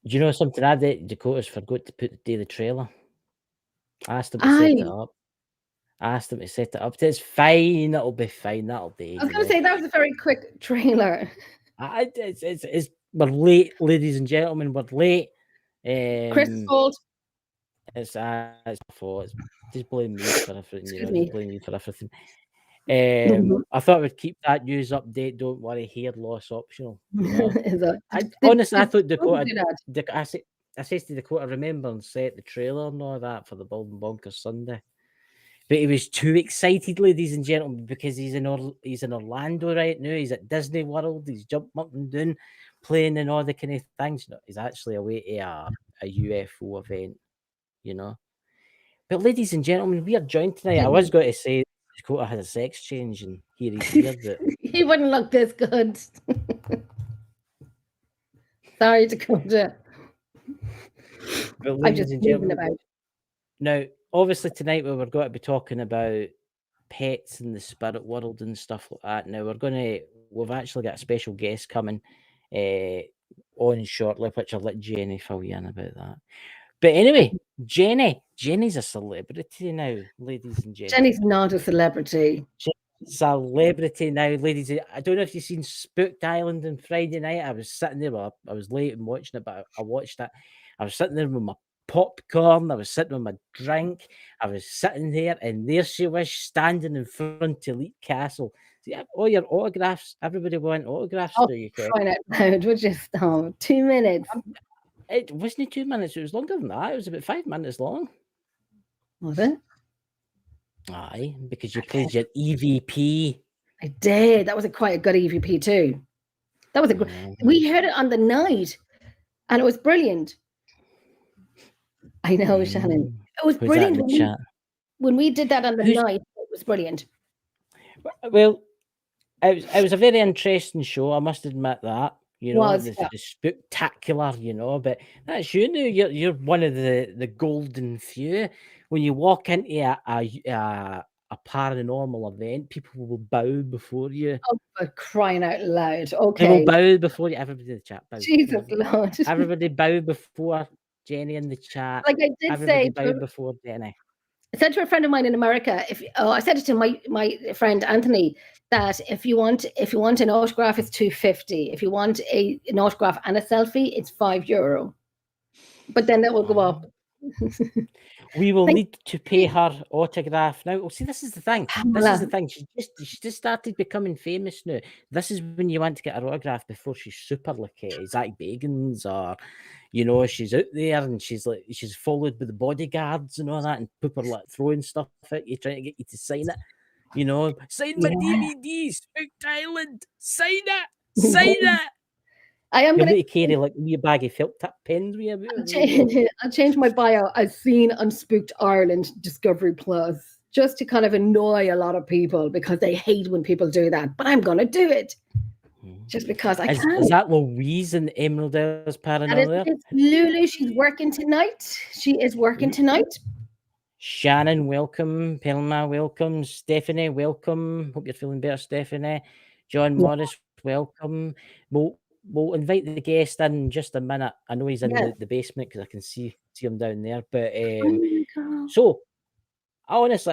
Do you know something? I did. Dakota's forgot to put the trailer. I asked him to set it I up. It's fine. It'll be fine. That'll do. I was going to say that was a very quick trailer. We're late, ladies and gentlemen. We're late. Chris's fault. It's my fault. Just blame me for everything. Excuse Just me. blame me for everything. Mhm. I thought we'd keep that news update. Don't worry, hair loss optional. You know? Honestly, I thought Dakota. do that? I says to Dakota, remember and set the trailer and all that for the Bald and Bonkers Sunday. But he was too excited, ladies and gentlemen, because he's in Orlando right now. He's at Disney World. He's jumping up and down, playing and all the kind of things. No, he's actually away to a UFO event, you know. But ladies and gentlemen, we are joined tonight. I was going to say Dakota had a sex change and here he's here, but he wouldn't look this good. Sorry, Dakota. But I'm just moving about. Now, obviously tonight we were going to be talking about pets in the spirit world and stuff like that. Now we've actually got a special guest coming on shortly, which I'll let Jenny fill you in about that. But anyway, Jenny's a celebrity now, ladies and gentlemen. Jenny's not a celebrity. Celebrity now, ladies. I don't know if you've seen Spooked Island on Friday night. I was sitting there. Well, I was late and watching it, but I watched it. I was sitting there with my popcorn. I was sitting with my drink. I was sitting there, and there she was standing in front of Elite Castle. See, all your autographs. Everybody want autographs. Oh, do you care? crying out loud! Would you stop? 2 minutes. It wasn't 2 minutes. It was longer than that. It was about 5 minutes long. Was it? Aye, because you played your EVP. I did. That was quite a good EVP too. That was we heard it on the night, and it was brilliant. I know, Shannon. It was brilliant when we did that on the night. It was brilliant. Well, it was a very interesting show. I must admit that. You know, the spectacular. You know, but that's you. Now you're one of the golden few. When you walk into a paranormal event, people will bow before you. Oh, for crying out loud! Okay, they will bow before you. Everybody in the chat bow. Jesus Lord! Everybody bow before Jenny in the chat. Like I did everybody bow before Jenny. I said to a friend of mine in America, I said it to my friend Anthony, that if you want an autograph, it's $2.50. If you want an autograph and a selfie, it's €5. But then that will go up. We will need to pay her autograph now. Oh, see, this is the thing. She just started becoming famous now. This is when you want to get her autograph before she's super like Zach Bagans, or you know, she's out there and she's followed by the bodyguards and all that, and people are like throwing stuff at you, trying to get you to sign it. You know, sign my DVDs, Spooked Island, sign it. I am going to carry like a bag of felt tip pens. I'll change my bio as seen on Spooked Ireland Discovery Plus, just to kind of annoy a lot of people because they hate when people do that. But I'm going to do it just because I can. Is that Louise and Emerald Isles Paranormal? It's Lulu. She's working tonight. She is working tonight. Shannon, welcome. Pelma, welcome. Stephanie, welcome. Hope you're feeling better, Stephanie. John Morris, welcome. We'll invite the guest in just a minute. I know he's in the basement because I can see him down there. But so I honestly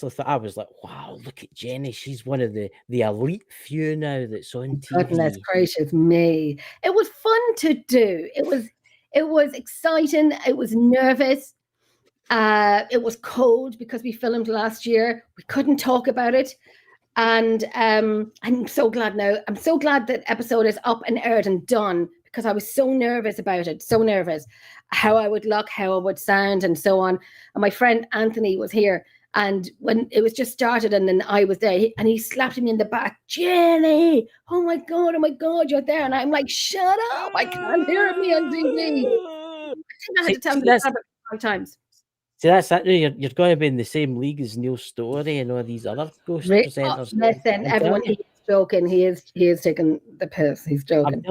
thought, I was like, wow, look at Jenny. She's one of the elite few now that's on TV. Goodness gracious me. It was fun to do. It was exciting. It was nervous. It was cold because we filmed last year. We couldn't talk about it. And I'm so glad now. I'm so glad that episode is up and aired and done, because I was so nervous about it. So nervous. How I would look, how I would sound, and so on. And my friend Anthony was here. And when it was just started and then I was there, and he slapped me in the back, Jenny, oh my God, you're there. And I'm like, shut up. I can't hear me on TV. I think I had to tell him 5 times. See, that's that. You're going to be in the same league as Neil Story and all these other ghost presenters. Listen, everyone, he's joking. He is taking the piss. He's joking.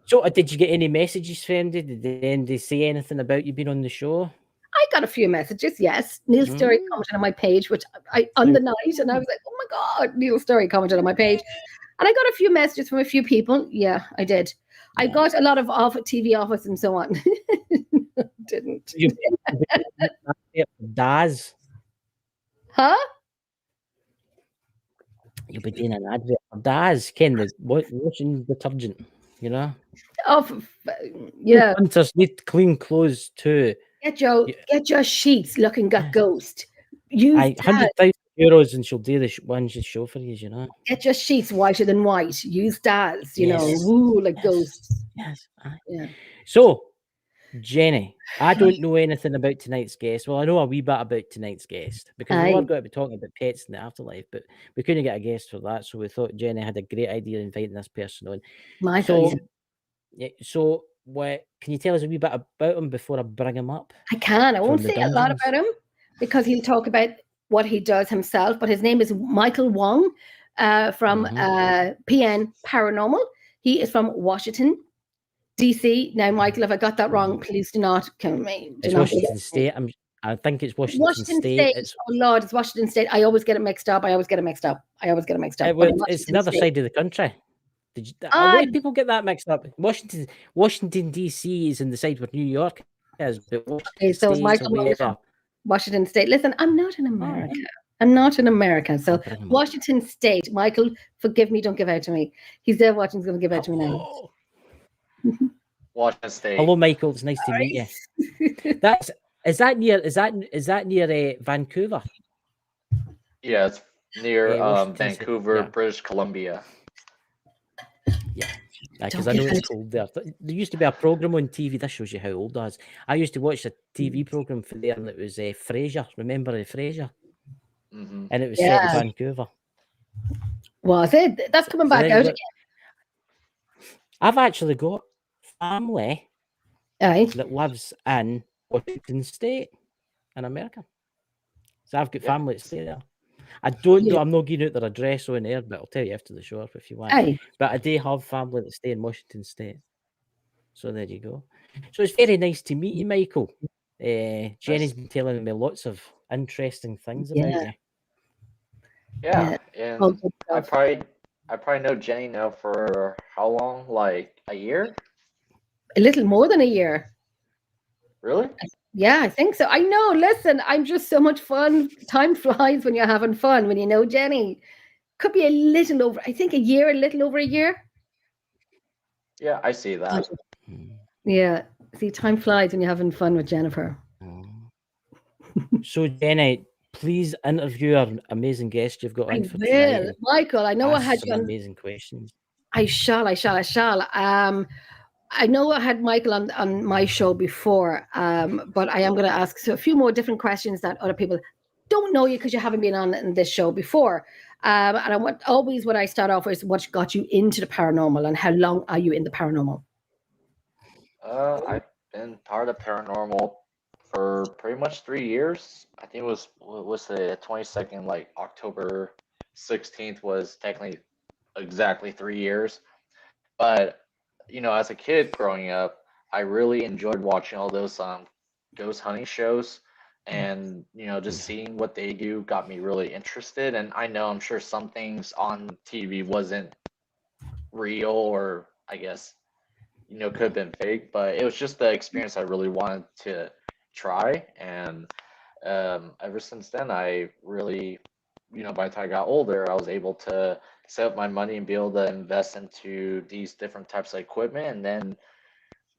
So, did you get any messages from them? Did they say anything about you being on the show? I got a few messages, yes. Neil Story commented on my page, which on the night, and I was like, oh my God, Neil Story commented on my page. And I got a few messages from a few people. Yeah, I did. I got a lot of TV offers and so on. Didn't. Daz. Huh? You'll be doing an advert for Daz, Ken, the washing detergent, you know? Oh, yeah. Hunters need clean clothes too. Get your sheets looking got ghost. Use €100,000 and she'll do the one show for you, you know? Get your sheets whiter than white. Use Daz, you know, woo, like ghosts. Yes. Yeah. So, Jenny, I don't know anything about tonight's guest. Well, I know a wee bit about tonight's guest because we were going to be talking about pets in the afterlife, but we couldn't get a guest for that. So we thought Jenny had a great idea inviting this person on. Michael. So what can you tell us a wee bit about him before I bring him up? I can. I won't say a lot about him because he'll talk about what he does himself. But his name is Michael Wong from PN Paranormal. He is from Washington, DC. Now, Michael, if I got that wrong, please do not kill me. It's Washington State. I think it's Washington State. Oh Lord, it's Washington State. I always get it mixed up. It's the other side of the country. A lot of people get that mixed up. Washington DC is in the side where New York is, but so Michael Washington State. Listen, I'm not in America. So Washington State. Michael, forgive me. Don't give out to me. He's there watching. He's going to give out to me now. Washington State. Hello, Michael. It's nice to meet you. Is that near Vancouver? Yeah, it's near Vancouver, British Columbia. Yeah, because I know it's cold there. There used to be a program on TV. This shows you how old I was. I used to watch a TV program for there, and it was Frasier. Remember Frasier? Mm-hmm. And it was set in Vancouver. Was it? That's coming back out again. I've actually got family that lives in Washington State in America. So I've got family that stay there. I don't know. I'm not giving out their address on air, but I'll tell you after the show if you want. But I do have family that stay in Washington State. So there you go. So it's very nice to meet you, Michael. Jenny's been telling me lots of interesting things about you. Yeah, and I probably know Jenny now for how long? Like a year? A little more than a year. Really? Yeah, I think so. I know. Listen, I'm just so much fun. Time flies when you're having fun. When you know Jenny, could be a little over. I think a little over a year. Yeah, I see that. Yeah, see, time flies when you're having fun with Jennifer. So, Jenny, please interview our amazing guest you've got on for tonight. Michael, I know I had some amazing questions. I shall. I know I had Michael on my show before, but I am going to ask a few more different questions that other people don't know you because you haven't been on this show before. And what I start off with, what got you into the paranormal and how long are you in the paranormal? I've been part of paranormal for pretty much 3 years. I think it was the 22nd, like October 16th was technically exactly 3 years. But as a kid growing up, I really enjoyed watching all those ghost hunting shows, and just seeing what they do got me really interested. And I'm sure some things on TV wasn't real, or I guess could have been fake, but it was just the experience I really wanted to try. And ever since then, I really, by the time I got older, I was able to save up my money and be able to invest into these different types of equipment, and then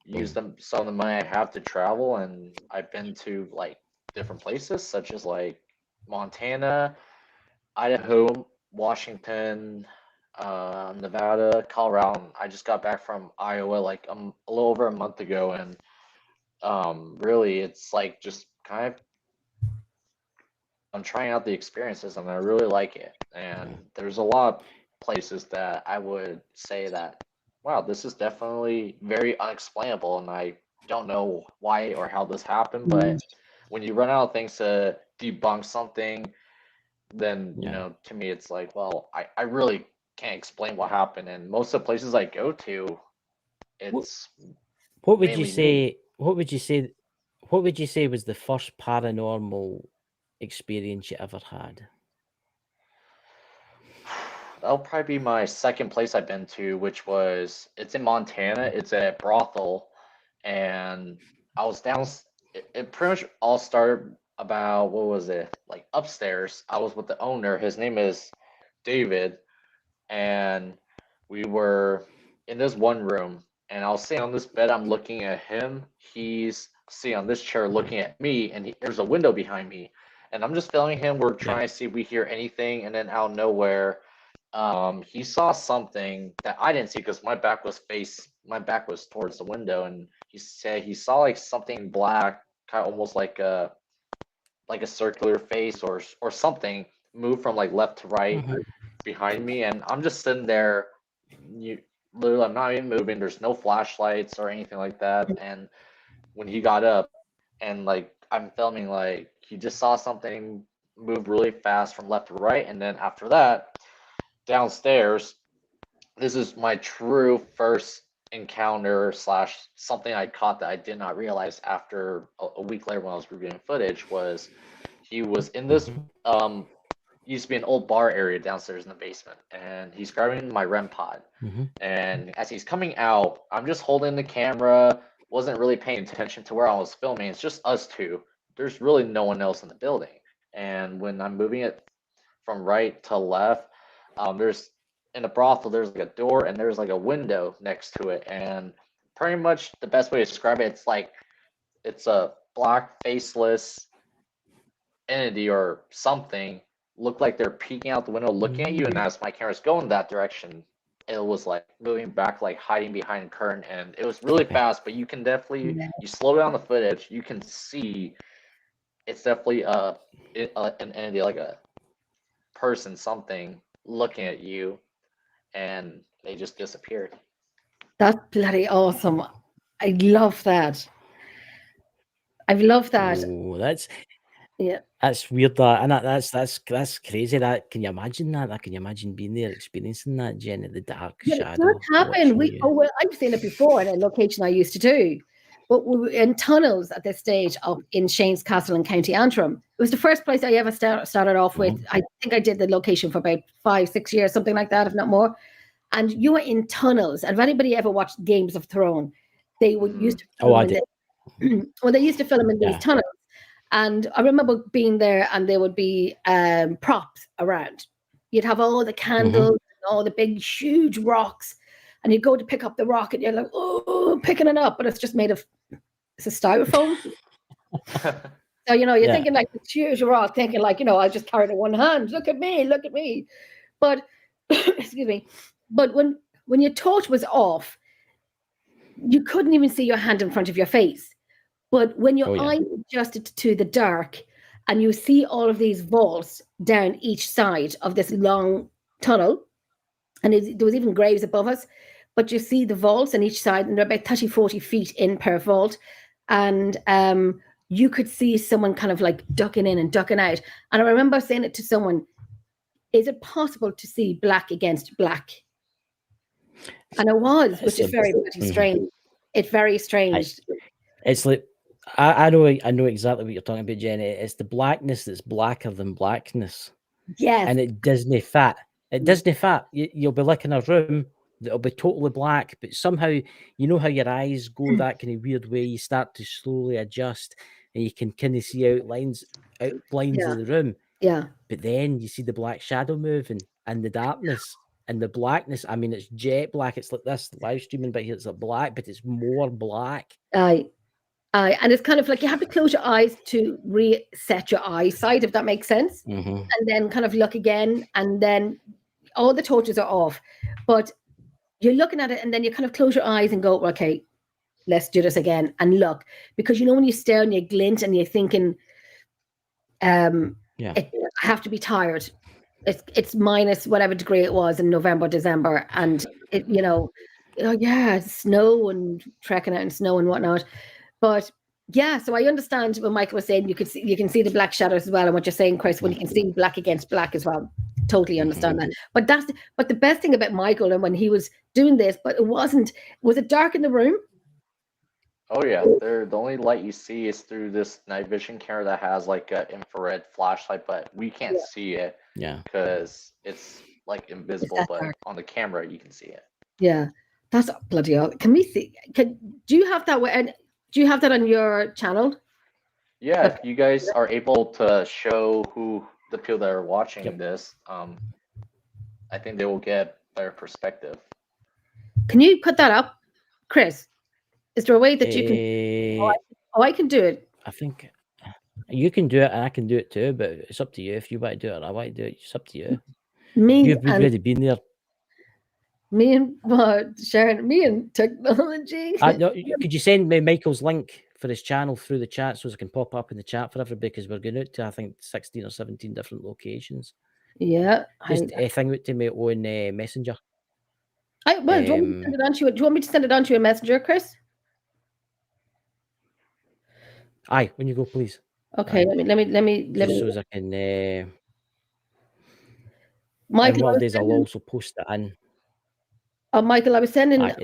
use some of the money I have to travel. And I've been to like different places such as like Montana, Idaho, Washington, Nevada, Colorado. I just got back from Iowa like a little over a month ago, and really it's like just kind of I'm trying out the experiences, and I really like it. And there's a lot of places that I would say that, wow, this is definitely very unexplainable, and I don't know why or how this happened. But when you run out of things to debunk something, then to me it's like, well, I really can't explain what happened. And most of the places I go to, it's what would you say was the first paranormal experience you ever had? that'll probably be my second place I've been to, which was it's in Montana. It's a brothel, and I was down. It pretty much all started about what was it like upstairs. I was with the owner. His name is David, and we were in this one room, and I was sitting on this bed. I'm looking at him. He's sitting on this chair looking at me, and there's a window behind me, and I'm just filming him. We're Yeah. trying to see if we hear anything, and then out of nowhere, he saw something that I didn't see because my back was towards the window, and he said he saw like something black, kind of almost like a circular face or something move from like left to right Mhm. behind me, and I'm just sitting there. You literally, I'm not even moving. There's no flashlights or anything like that. And when he got up, and like I'm filming, like he just saw something move really fast from left to right, and then after that, downstairs. This is my true first encounter slash something I caught that I did not realize after a week later when I was reviewing footage was he was in this Mhm. used to be an old bar area downstairs in the basement, and he's grabbing my REM pod. Mhm. And as he's coming out, I'm just holding the camera, wasn't really paying attention to where I was filming. It's just us two. There's really no one else in the building. And when I'm moving it from right to left, there's in a brothel, there's like a door and there's like a window next to it. And pretty much the best way to describe it, it's like it's a black faceless entity or something look like they're peeking out the window looking at you, and as my camera's going that direction, it was like moving back, like hiding behind a curtain, and it was really fast, but you can definitely Yeah. you slow down the footage, you can see it's definitely an entity, like a person, something looking at you, and they just disappeared. That's bloody awesome. I love that. I love that. Oh, Yeah. that's weird. That and that's crazy. That can you imagine that? Can you imagine being there, experiencing that, Jenny? The dark Yeah, it shadow does happen. watching you. Well, I've seen it before in a location I used to do, but we were in tunnels at this stage of in Shane's Castle in County Antrim. It was the first place I ever started off with. Mhm. I think I did the location for about 5-6 years, something like that, if not more. And you were in tunnels. And if anybody ever watched Games of Thrones, they would used to Oh, film I in did. well, they used to film in these Yeah. tunnels. And I remember being there, and there would be props around. You'd have all the candles, and all the big, huge rocks, and you'd go to pick up the rock, and you're like, oh, picking it up, but it's just made of it's a styrofoam. So you're Yeah. thinking like this huge rock, thinking like I just carried it in one hand. Look at me. But excuse me. But when your torch was off, you couldn't even see your hand in front of your face. But when your Oh, yeah. eye adjusted to the dark and you see all of these vaults down each side of this long tunnel, and there was even graves above us, but you see the vaults on each side, and they're about 30, 40 feet in per vault. And you could see someone kind of like ducking in and ducking out. And I remember saying it to someone, is it possible to see black against black? And it was, which is very, very strange. It's very strange. It's like I know exactly what you're talking about, Jenny. It's the blackness that's blacker than blackness, Yes. and it doesn't fit. It doesn't fit. You'll be like in a room that'll be totally black, but somehow you know how your eyes go that kind of weird way. You start to slowly adjust, and you can kind of see outlines Yeah. of the room. Yeah. But then you see the black shadow moving and the darkness and the blackness. I mean, it's jet black. It's like this live streaming, but here it's like black, but it's more black. And it's kind of like you have to close your eyes to reset your eyesight, if that makes sense. Mm-hmm. And then kind of look again, and then all the torches are off. But you're looking at it, and then you kind of close your eyes and go, okay, let's do this again, and look. Because when you stare and you glint and you're thinking, I have to be tired. It's minus whatever degree it was in November, December, and snow and trekking out in snow and whatnot. But yeah, so I understand what Michael was saying. You can see the black shadows as well, and what you're saying, Chris, when you can see black against black as well. Totally understand that. But the best thing about Michael, and when he was doing this, but was it dark in the room? Oh yeah, the only light you see is through this night vision camera that has like an infrared flashlight, but we can't see it. Yeah, because it's like invisible, that but dark? on the camera you can see it. Yeah, that's bloody hell. Can we see? Do you have that? And do you have that on your channel? Yeah, Okay. if you guys are able to show who the people that are watching this, I think they will get better perspective. Can you put that up, Chris? Is there a way that you can? Oh, I can do it. I think you can do it, and I can do it too. But it's up to you if you want to do it. Or I want to do it. It's up to you. You've already been there. Me and Sharon, me and technology. No, could you send me Michael's link for his channel through the chat so it can pop up in the chat for everybody? Because we're going out to, I think, 16 or 17 different locations. Yeah. Just a thing out to me on Messenger. Do you want me to send it on to you? Do you want me to send it on to you in Messenger, Chris? Aye, when you go, please. Okay, aye. let me. So as I can. Michael, what days I'll also post it in. Oh, Michael, I was sending. Aye,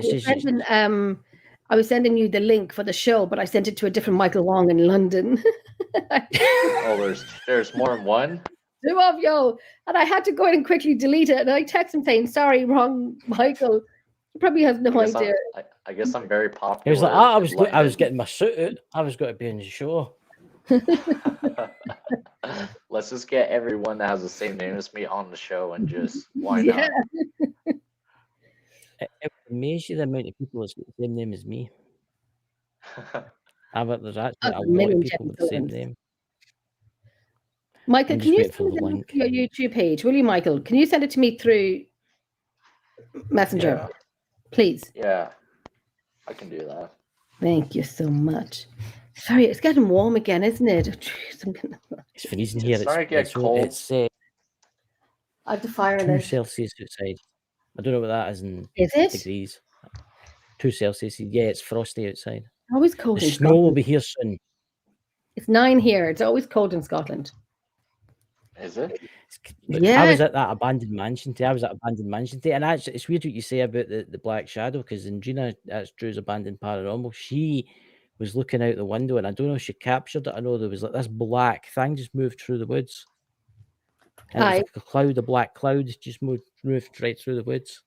I was sending you the link for the show, but I sent it to a different Michael Wong in London. Oh, there's more than one. 2 of you, and I had to go in and quickly delete it. And I text him saying, "Sorry, wrong, Michael." He probably has no idea. I guess I'm very popular. It was like, I was getting my suit out. I was going to be on the show. Let's just get everyone that has the same name as me on the show and just why not? It amazes you the amount of people that's got the same name as me. There's actually a lot of people with the same name. Michael, can you send it to your YouTube page? Will you, Michael? Can you send it to me through Messenger, please? Yeah, I can do that. Thank you so much. Sorry, it's getting warm again, isn't it? It's freezing here. It's starting to get cold. It's I have the fire 2 Celsius outside. I don't know what that is in degrees. 2 Celsius. Yeah, it's frosty outside. Always cold. The snow will be here soon. It's 9 here. It's always cold in Scotland. Is it? Yeah. I was at that abandoned mansion today. And actually, it's weird what you say about the black shadow, because Gina, that's Drew's abandoned paranormal. She was looking out the window, and I don't know if she captured it. I know there was like this black thing just moved through the woods. And it was like a cloud, a black cloud, just moved right through the woods.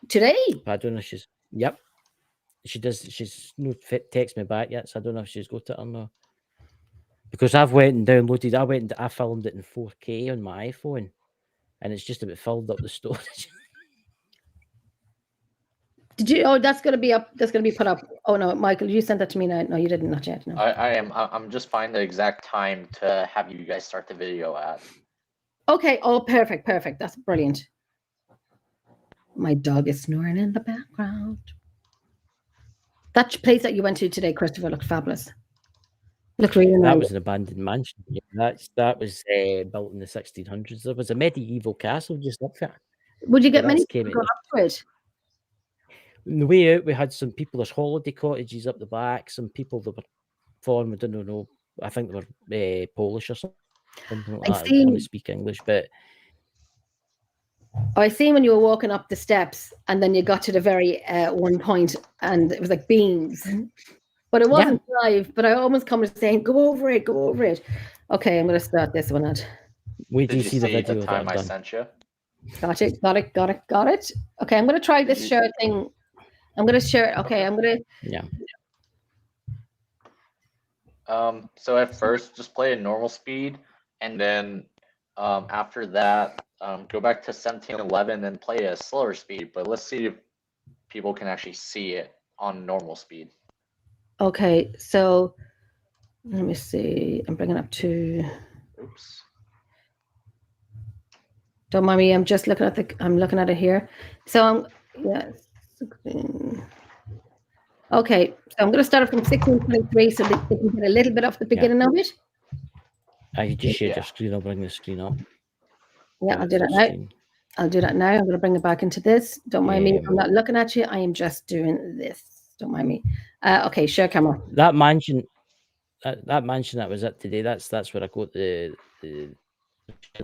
Today? But I don't know if she's. Yep. She does. She's no text me back yet, so I don't know if she's got it or not. Because I filmed it in 4K on my iPhone, and it's just about filled up the storage. Did you? Oh, that's going to be up. That's going to be put up. Oh no, Michael, you sent that to me now. No, you didn't. Not yet. No. I'm just finding the exact time to have you guys start the video at. Okay. Oh, perfect. That's brilliant. My dog is snoring in the background. That place that you went to today, Christopher, looked fabulous. Looked really nice. That was an abandoned mansion. Yeah, that was built in the 1600s. There was a medieval castle just up there. Would you get many people go up to it? On the way out, we had some people. There's holiday cottages up the back. Some people that were foreign. We didn't know. I think they were Polish or something like that. They want to speak English, but I seen when you were walking up the steps, and then you got to the very one point, and it was like beams, but it wasn't live. But I almost come to saying, "Go over it." Okay, I'm going to start this one out. Wait till you see the video the time I sent you. Got it. Okay, I'm going to try this share thing. I'm going to share. Okay, I'm going to. Yeah. So at first, just play at normal speed, and then after that, go back to 1711 and play at a slower speed. But let's see if people can actually see it on normal speed. Okay, so let me see. I'm bringing up to. Oops. Don't mind me. I'm just looking at I'm looking at it here. So okay, so I'm going to start from 1623 so that you can get a little bit off the beginning of it. I just shared your screen. I'll bring the screen up. Yeah, I'll do that now. I'm going to bring it back into this. Don't mind me. I'm not looking at you. I am just doing this. Don't mind me. Okay, share camera. That mansion that was at today. That's where I got the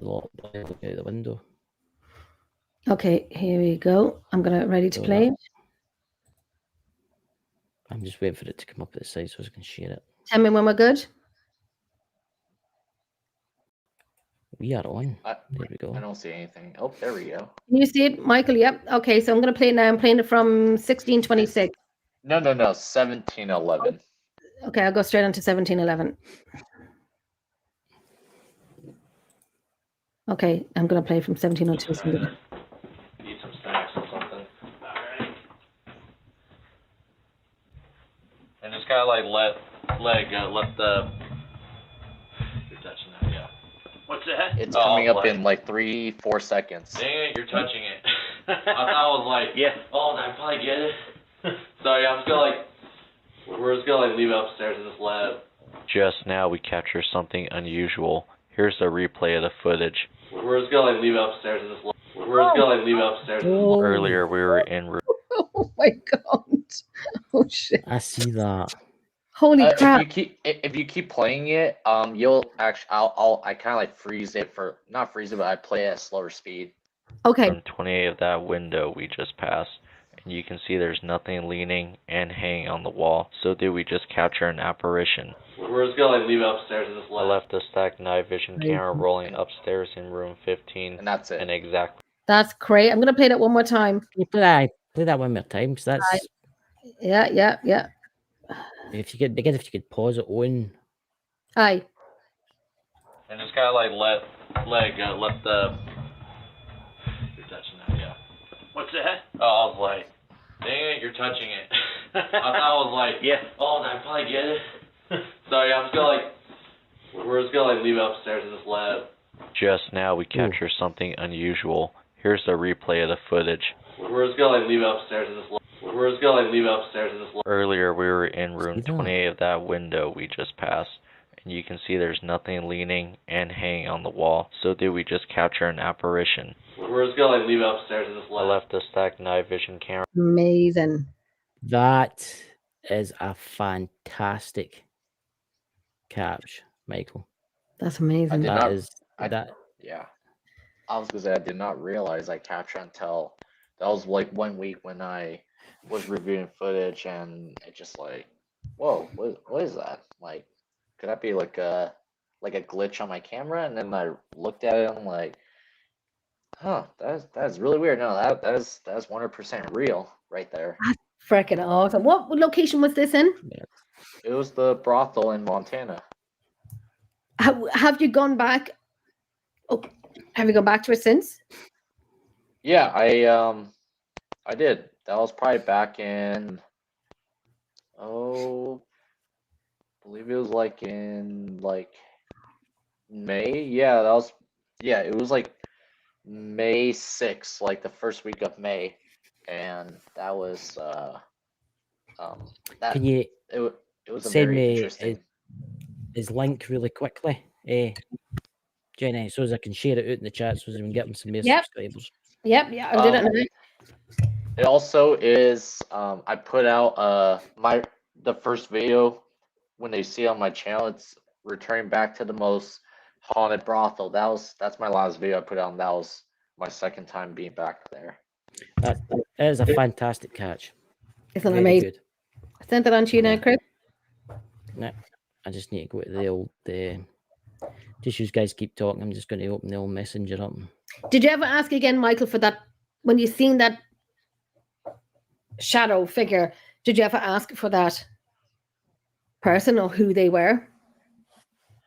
out the window. Okay, here we go. I'm ready to play. I'm just waiting for it to come up at the side so I can share it. Tell me when we're good. We are on. I There we go. don't see anything. Oh, there we go. Can you see it, Michael? Yep. Okay, so I'm going to play it now. I'm playing it from 1626. No, 1711. Okay, I'll go straight on to 1711. Okay, I'm going to play from 1702. Need some snacks or something. Alright. And just kind of like let it go. Let the. You're touching that, yeah. What's that? It's coming up in like 3-4 seconds. Dang it, you're touching it. I thought I was like, yeah. Oh, I probably get it. So yeah, I'm just gonna like. We're just gonna like leave it upstairs and just let it. Just now we capture something unusual. Here's a replay of the footage. We're just gonna like leave it upstairs and just let. We're just gonna like leave it upstairs. Oh. Earlier we were in room. Oh my god! Oh shit! I see that. Holy crap! If you keep playing it, you'll actually I kind of like freeze it for not freeze it, but I play it at slower speed. Okay. From 28 of that window we just passed, and you can see there's nothing leaning and hanging on the wall. So did we just capture an apparition? We're just gonna like leave it upstairs and just let. I left the stacked night vision camera rolling upstairs in room 15, and that's it. And exactly. That's great. I'm gonna play that one more time. You play that one more time, because that's. Yeah. If you could pause it on. Aye. And just kind of like let it go. Let the. You're touching that, yeah. What's that? Oh, I was like, dang it, you're touching it. I thought I was like, yeah. Oh, I probably get it. So yeah, I'm just gonna like. We're just gonna like leave it upstairs and just let it. Just now we capture something unusual. Here's a replay of the footage. We're just gonna like leave it upstairs and just. We're just gonna like leave it upstairs and just. Earlier we were in room 28 of that window we just passed, and you can see there's nothing leaning and hanging on the wall. So did we just capture an apparition? We're just gonna like leave it upstairs and just. I left the stacked night vision camera. Amazing. That is a fantastic catch, Michael. That's amazing. Yeah. I was gonna say I did not realize I captured until that was like 1 week when I was reviewing footage, and it just like, whoa, what is that? Like, could that be like a glitch on my camera? And then I looked at it and I'm like, huh, that's really weird. No, that's 100% real right there. That's freaking awesome. What location was this in? It was the brothel in Montana. Have you gone back? Oh, have you gone back to it since? Yeah, I did. That was probably back in, I believe it was like in like May. Yeah, it was like May 6th, like the first week of May, and that was that. Can you it was a send very me interesting. his link really quickly, Jenny, so as I can share it out in the chat, so as we can get him some more subscribers. Yep, I'll do that now. It also is I put out the first video when they see it on my channel. It's returning back to the most haunted brothel. That's my last video I put out, and that was my second time being back there. That is a fantastic catch. Isn't it amazing? Good. I sent that on to you now, Chris. No, I just need to go to the old. Just you guys keep talking. I'm just going to open the old messenger up. Did you ever ask again, Michael, for that when you seen that shadow figure? Did you ever ask for that person or who they were?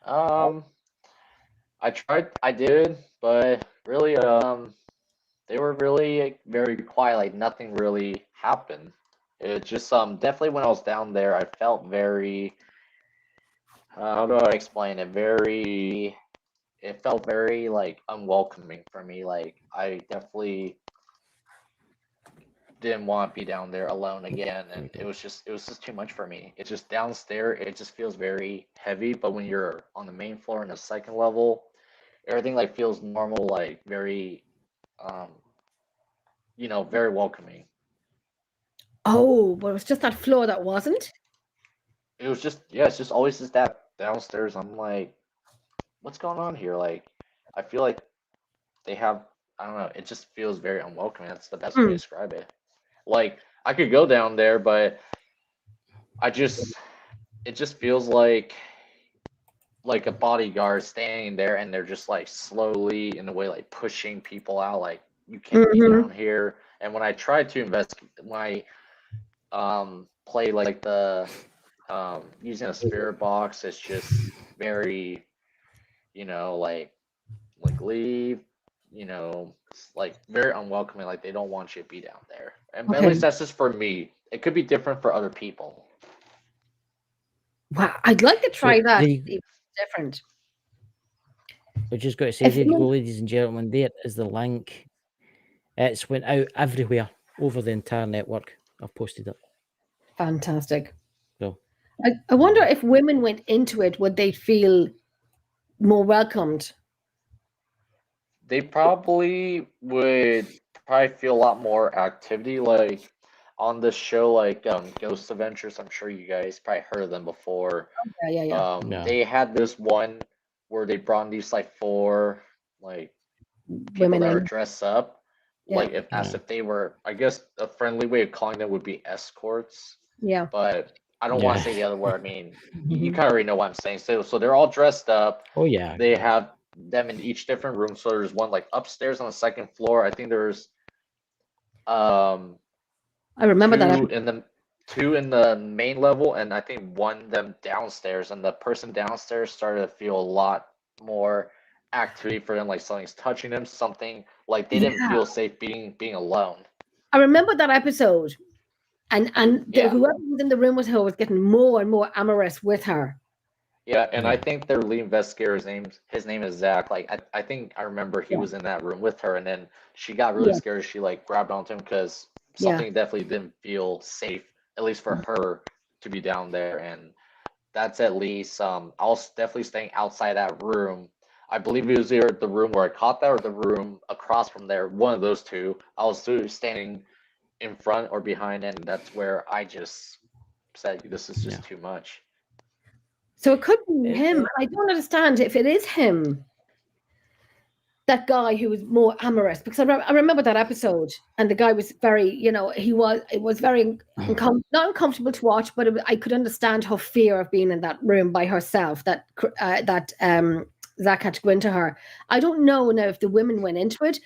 I did, but really, they were really very quiet. Like nothing really happened. It just definitely when I was down there, I felt very. How do I explain it? It felt very like unwelcoming for me. Like I definitely didn't want to be down there alone again, and it was just too much for me. It's just downstairs, it just feels very heavy, but when you're on the main floor in the second level, everything like feels normal, like very very welcoming. Oh, but it was just that floor that wasn't? It was just it's just always just that downstairs. I'm like, what's going on here? Like I feel like they have, I don't know, it just feels very unwelcoming. That's the best way to describe it. Like I could go down there, but it just feels like like a bodyguard standing there, and they're just like slowly in a way like pushing people out, like you can't be Mm-hmm. down here. And when I try to investigate, when I play like the using a spirit box, it's just very, you know, like leave, you know, it's like very unwelcoming, like they don't want you to be down there. And but at Okay. least that's just for me. It could be different for other people. Wow. I'd like to So try that. there See you, if it's different. I just got to say, If there you go, women, ladies and gentlemen. There is the link. It's went out everywhere over the entire network. I've posted it. fantastic. So I wonder if women went into it, would they feel more welcomed? They probably would probably feel a lot more activity, like on this show, like Ghost Adventures. I'm sure you guys probably heard of them before. Yeah, yeah, yeah. yeah, They had this one where they brought in these like four like people Women that are in. dressed up, Yeah, like if as yeah, if they were. I guess a friendly way of calling them would be escorts, yeah. but I don't want yeah. to say the other word. I mean, you Mhm. kind of already know what I'm saying. So they're all dressed up. Oh yeah, They have them in each different room. So there's one like upstairs on the second floor. I think there's um I remember that. two in the two in the main level, and I think one them downstairs. And the person downstairs started to feel a lot more activity for them, like something's touching them, something like they didn't Yeah, feel safe being alone. I remember that episode. And Yeah. whoever was in the room with her was getting more and more amorous with her. Yeah, and I yeah, think their lead investigator, his name is Zach. Like I think I remember he Yeah, was in that room with her, and then she got really yeah, scared. She like grabbed onto him because yeah. something definitely didn't feel safe, at least for her to be down there. And that's at least I was definitely staying outside that room. I believe it was either the room where I caught that or the room across from there. One of those two. I was standing in front or behind, and that's where I just said, "This is yeah. just too much." So it could be It, him. it, I don't understand if it is him, that guy who was more amorous, because I remember that episode, and the guy was very, it was very not uncomfortable to watch, but I could understand her fear of being in that room by herself. That Zach had to go into her. I don't know now if the women went into it.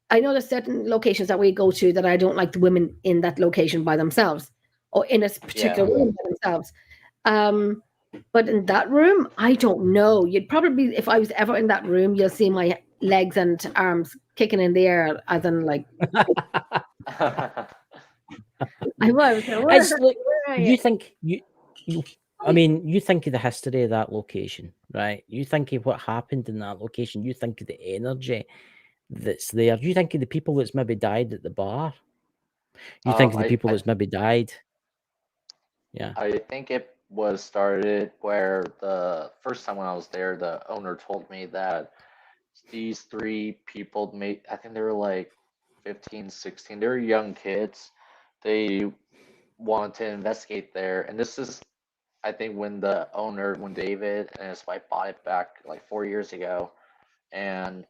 I know there's certain locations that we go to that I don't like the women in that location by themselves, or in a particular Yeah. room by themselves. Um, but in that room, I don't know. You'd probably, if I was ever in that room, you'll see my legs and arms kicking in the air, as in like I was. it's like Where are you? you think you. I mean, you think of the history of that location, right? You think of what happened in that location. You think of the energy that's there. You think of the people that's maybe died at the bar. You think of the I, people I that's maybe died. Yeah. I think it was started where the first time when I was there, the owner told me that these three people made, I think they were like 15, 16. They were young kids. They wanted to investigate there. And this is, I think, when the owner, when David and his wife bought it back like 4 years ago. And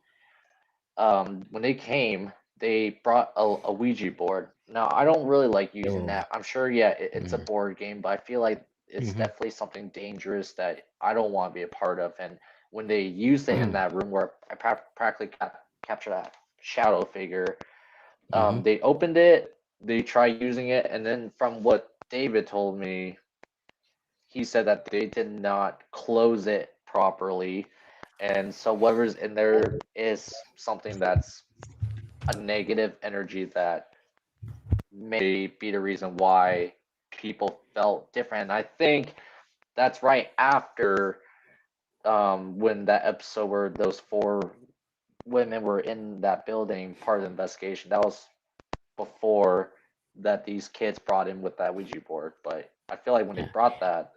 when they came, they brought a Ouija board. Now, I don't really like using Oh. that. I'm sure, yeah, it's a Mm-hmm. board game, but I feel like it's Mm-hmm. definitely something dangerous that I don't want to be a part of. And when they used it in that room where I practically captured that shadow figure, Mm-hmm. they opened it, they tried using it, and then from what David told me, he said that they did not close it properly. And so whatever's in there is something that's a negative energy that may be the reason why people felt different. And I think that's right after when that episode where those four women were in that building, part of the investigation. That was before that these kids brought in with that Ouija board. But I feel like when they Yeah. brought that,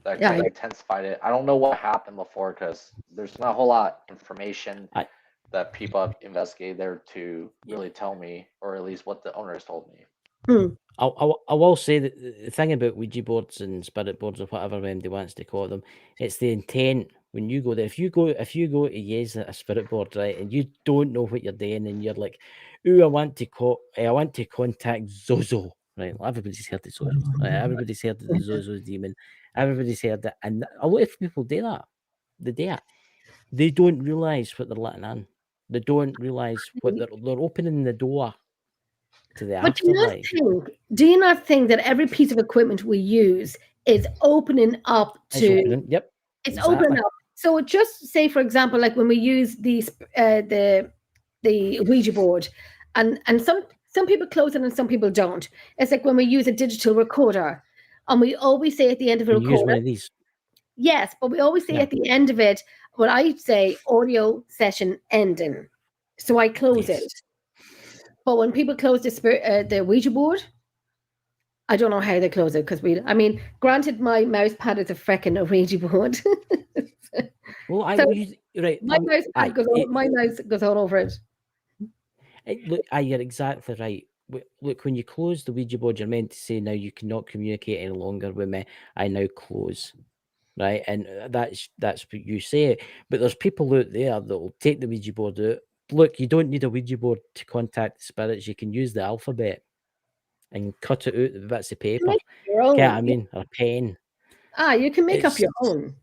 that Yeah, kind of intensified it. I don't know what happened before because there's not a whole lot of information I, that people have investigated there to really tell me, or at least what the owners told me. Hmm. I will say that the thing about Ouija boards and spirit boards or whatever anybody wants to call them, it's the intent when you go there. If you go to use a spirit board, right, and you don't know what you're doing, and you're like, "Ooh, I want to contact Zozo." Right, well, everybody's heard of Zozo. Right? Everybody's heard of the Zozo demon. Everybody's heard it, and a lot of people do that. they do it. They don't realise what they're letting in. They don't realise what they're opening the door to the But afterlife. do you not think that every piece of equipment we use is opening up It's to opening. Yep. it's Exactly. opening up. So just say, for example, like when we use these the Ouija board, and some people close it and some people don't. It's like when we use a digital recorder, and we always say at the end of a When you use recorder, one of these. yes, but we always say Yeah. at the end of it, what I say, audio session ending. So I close Yes. it. But when people close the Ouija board, I don't know how they close it because I mean, granted, my mouse pad is a freaking Ouija board. Well, So right. my mouse pad my mouse goes all over it. Look, you're exactly right. Look, when you close the Ouija board, you're meant to say, now you cannot communicate any longer with me. I now close. Right. And that's what you say. But there's people out there that will take the Ouija board out. Look, you don't need a Ouija board to contact the spirits. You can use the alphabet and cut it out with bits of paper. Make your own. Get what I mean? Or a pen. You can make up your own.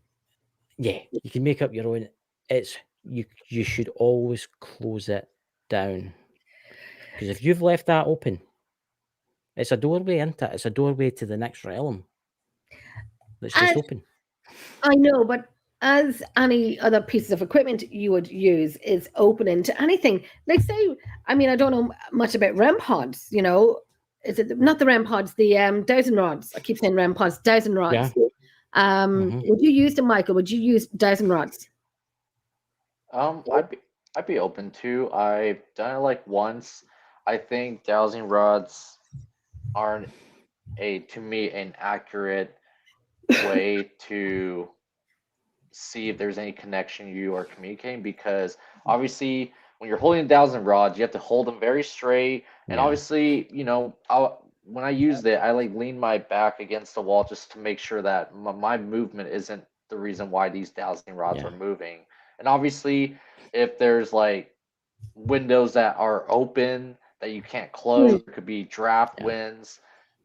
Yeah, you can make up your own. It's you should always close it down. Because if you've left that open, it's a doorway, isn't it? It's a doorway to the next realm. That's just open. I know, but as any other pieces of equipment you would use is opening to anything. Like say, I mean, I don't know much about REM pods, you know. Is it not the REM pods, the dowsing rods? I keep saying REM pods, dowsing rods. Yeah. Would you use them, Michael? Would you use dowsing rods? I'd be open to. I've done it like once. I think dowsing rods aren't to me an accurate way to see if there's any connection you are communicating, because obviously when you're holding a dowsing rods, you have to hold them very straight. And obviously, you know, when I used it, I like leaned my back against the wall just to make sure that my movement isn't the reason why these dowsing rods are moving. And obviously, if there's like windows that are open that you can't close, there could be draft winds.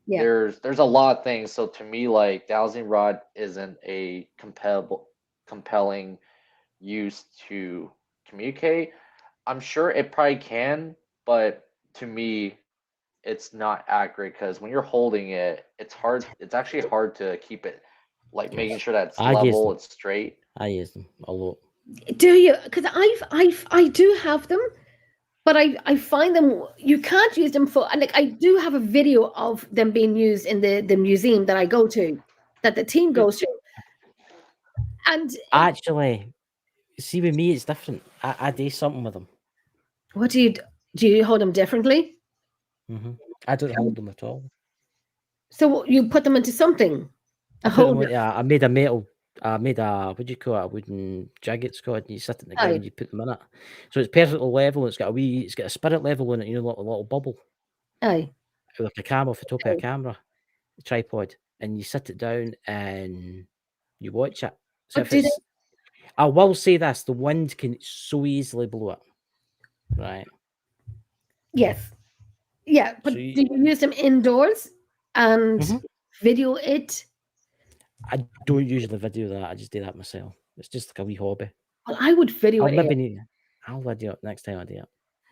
Yeah. There's a lot of things. So to me, like dowsing rod isn't a compelling use to communicate. I'm sure it probably can, but to me, it's not accurate because when you're holding it, it's hard. It's actually hard to keep it, like making sure that it's level, it's straight. I use them a lot. Do you? Because I do have them, but I find them, you can't use them for, like, I do have a video of them being used in the museum that I go to, that the team goes to. And actually, see, with me, it's different. I do something with them. What do you hold them differently? I don't hold them at all. So you put them into something? I made a metal. I made what do you call it? A wooden jig, it's called. You sit it in the ground, you put them in it. So it's perfectly level. It's got a spirit level in it. You know, a little bubble. Aye. Like a camera off the top of a camera, a tripod, and you sit it down and you watch it. So I will say this: the wind can so easily blow it. Right. Yes. Yeah, but do you use them indoors and video it? I don't usually video that. I just do that myself. It's just like a wee hobby. Well, I would video it. I'll video it next time I do it.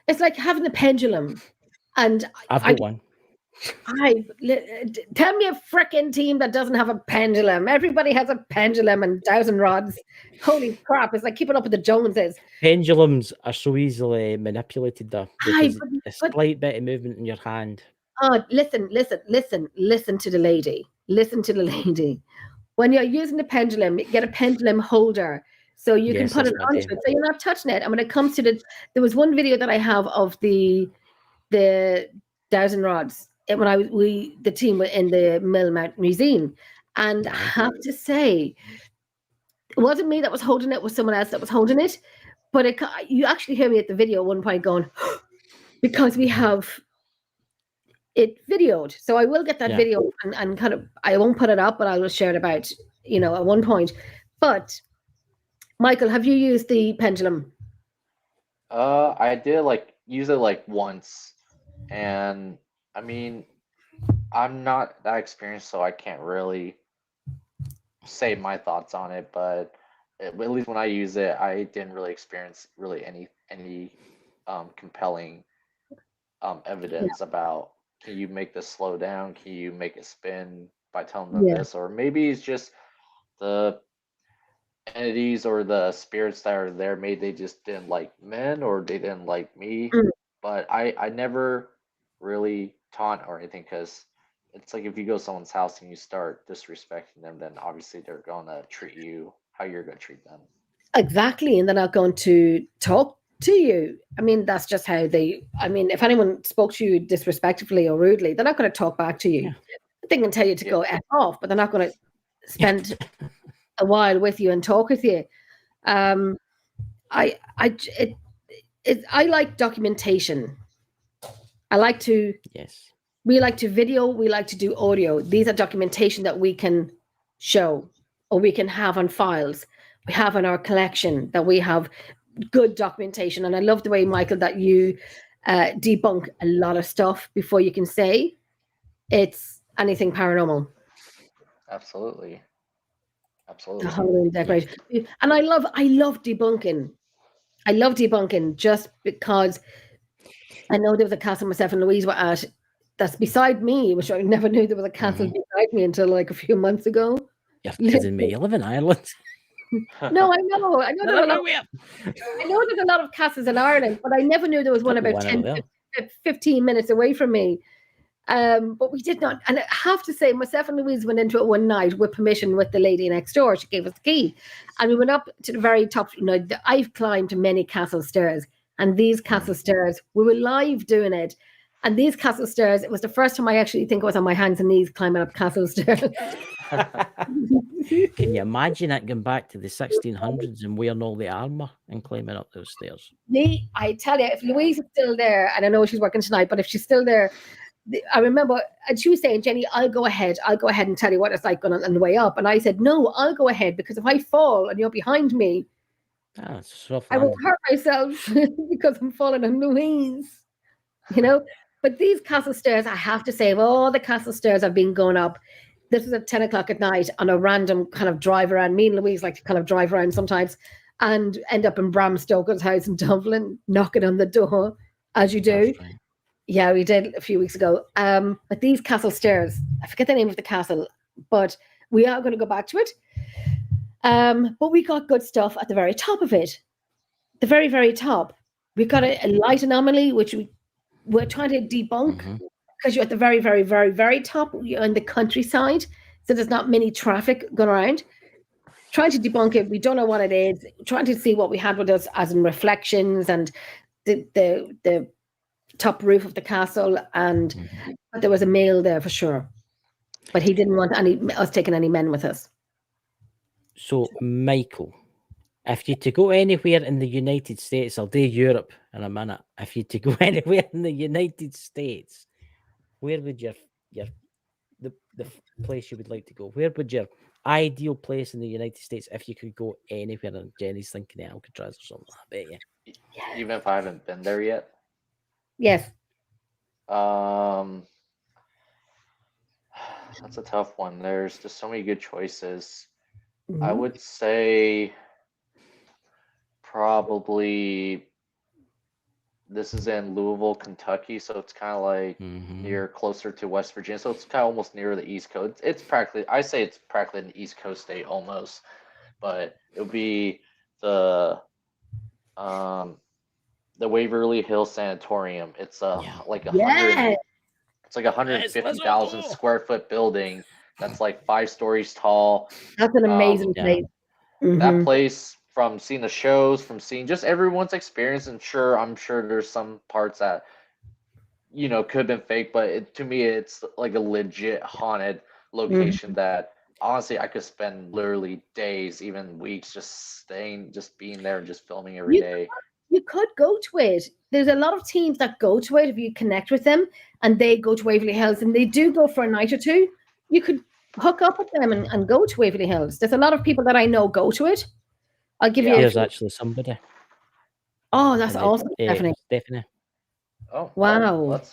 It's like having a pendulum, and I've got one. Tell me a frickin' team that doesn't have a pendulum. Everybody has a pendulum and dowsing rods. Holy crap! It's like keeping up with the Joneses. Pendulums are so easily manipulated, though. Because a slight bit of movement in your hand. Oh, listen to the lady. Listen to the lady. When you're using the pendulum, get a pendulum holder so you can put it onto it, so you're not touching it. And when it comes to there was one video that I have of the dowsing rods when the team were in the Millmount Museum, and I have to say, it wasn't me that was holding it; it was someone else that was holding it. But you actually hear me at the video at one point going, because we have it videoed. So I will get that video and kind of, I won't put it up, but I will share it about, at one point. But Michael, have you used the pendulum? I did use it like once, and I mean, I'm not that experienced, so I can't really say my thoughts on it, but at least when I use it, I didn't really experience really any compelling evidence about, can you make this slow down? Can you make it spin by telling them Yeah. this? Or maybe it's just the entities or the spirits that are there, maybe they just didn't like men or they didn't like me. Mm. But I never really taunt or anything, because it's like if you go to someone's house and you start disrespecting them, then obviously they're gonna treat you how you're gonna treat them. Exactly. And they're not going to talk to you. I mean, that's just how they, I mean, if anyone spoke to you disrespectfully or rudely, they're not going to talk back to you. Yeah. They can tell you to go F off, but they're not going to spend a while with you and talk with you. Um, I like documentation. I like to, Yes. we like to video, we like to do audio. These are documentation that we can show or we can have on files. We have in our collection, that we have good documentation. And I love the way, Michael, that you debunk a lot of stuff before you can say it's anything paranormal. Absolutely. The Absolutely. Halloween decoration. And I love debunking. I love debunking just because I know there was a castle myself and Louise were at that's beside me, which I never knew there was a castle beside me until like a few months ago. You're kidding me. You live in Ireland. No, I know. I know No, there's a no, lot. where? I know there's a lot of castles in Ireland, but I never knew there was one Probably about one 10, out there. 15 minutes away from me. But we did not. And I have to say, myself and Louise went into it one night with permission with the lady next door. She gave us the key. And we went up to the very top. You know, I've climbed many castle stairs. And these castle stairs, we were live doing it. And these castle stairs, it was the first time I actually think I was on my hands and knees climbing up castle stairs. Can you imagine it going back to the 1600s and wearing all the armour and climbing up those stairs? I tell you, if Louise is still there, and I know she's working tonight, but if she's still there, I remember, and she was saying, Jenny, I'll go ahead and tell you what it's like on the way up. And I said, no, I'll go ahead, because if I fall and you're behind me, It's soft I will landing. hurt myself because I'm falling on Louise, you know. But these castle stairs, I have to say, of all the castle stairs I've been going up, this was at 10 o'clock at night on a random kind of drive around. Me and Louise like to kind of drive around sometimes and end up in Bram Stoker's house in Dublin, knocking on the door, as you do. That's right. Yeah, we did a few weeks ago. But these castle stairs, I forget the name of the castle, but we are going to go back to it. But we got good stuff at the very top of it. The very, very top. We got a light anomaly, which we're trying to debunk, because you're at the very, very, very, very top. You're in the countryside, so there's not many traffic going around. Trying to debunk it. We don't know what it is. Trying to see what we had with us as in reflections and the top roof of the castle, and but there was a male there for sure, but he didn't want us taking any men with us. So, Michael, if you to go anywhere in the United States, I'll do Europe in a minute. If you to go anywhere in the United States, where would the place you would like to go? Where would your ideal place in the United States, if you could go anywhere? And Jenny's thinking of Alcatraz or something. I bet you. Even if I haven't been there yet. Yes. That's a tough one. There's just so many good choices. Mm-hmm. I would say probably this is in Louisville, Kentucky, so it's kind of like near closer to West Virginia, so it's kind of almost near the East Coast. It's practically, I say it's practically an East Coast state almost, but it would be the Waverly Hills Sanatorium. It's like a hundred. It's like 150,000 square foot building that's like 5 stories tall. That's an amazing place. That place, from seeing the shows, from seeing just everyone's experience, and I'm sure there's some parts that could have been fake, but to me it's like a legit haunted location that honestly I could spend literally days, even weeks, just being there and just filming every day. You could go to it. There's a lot of teams that go to it if you connect with them, and they go to Waverly Hills, and they do go for a night or two. You could hook up with them and go to Waverly Hills. There's a lot of people that I know go to it. I'll give you. There's actually somebody. Oh, that's awesome, Stephanie. Oh, wow. Well,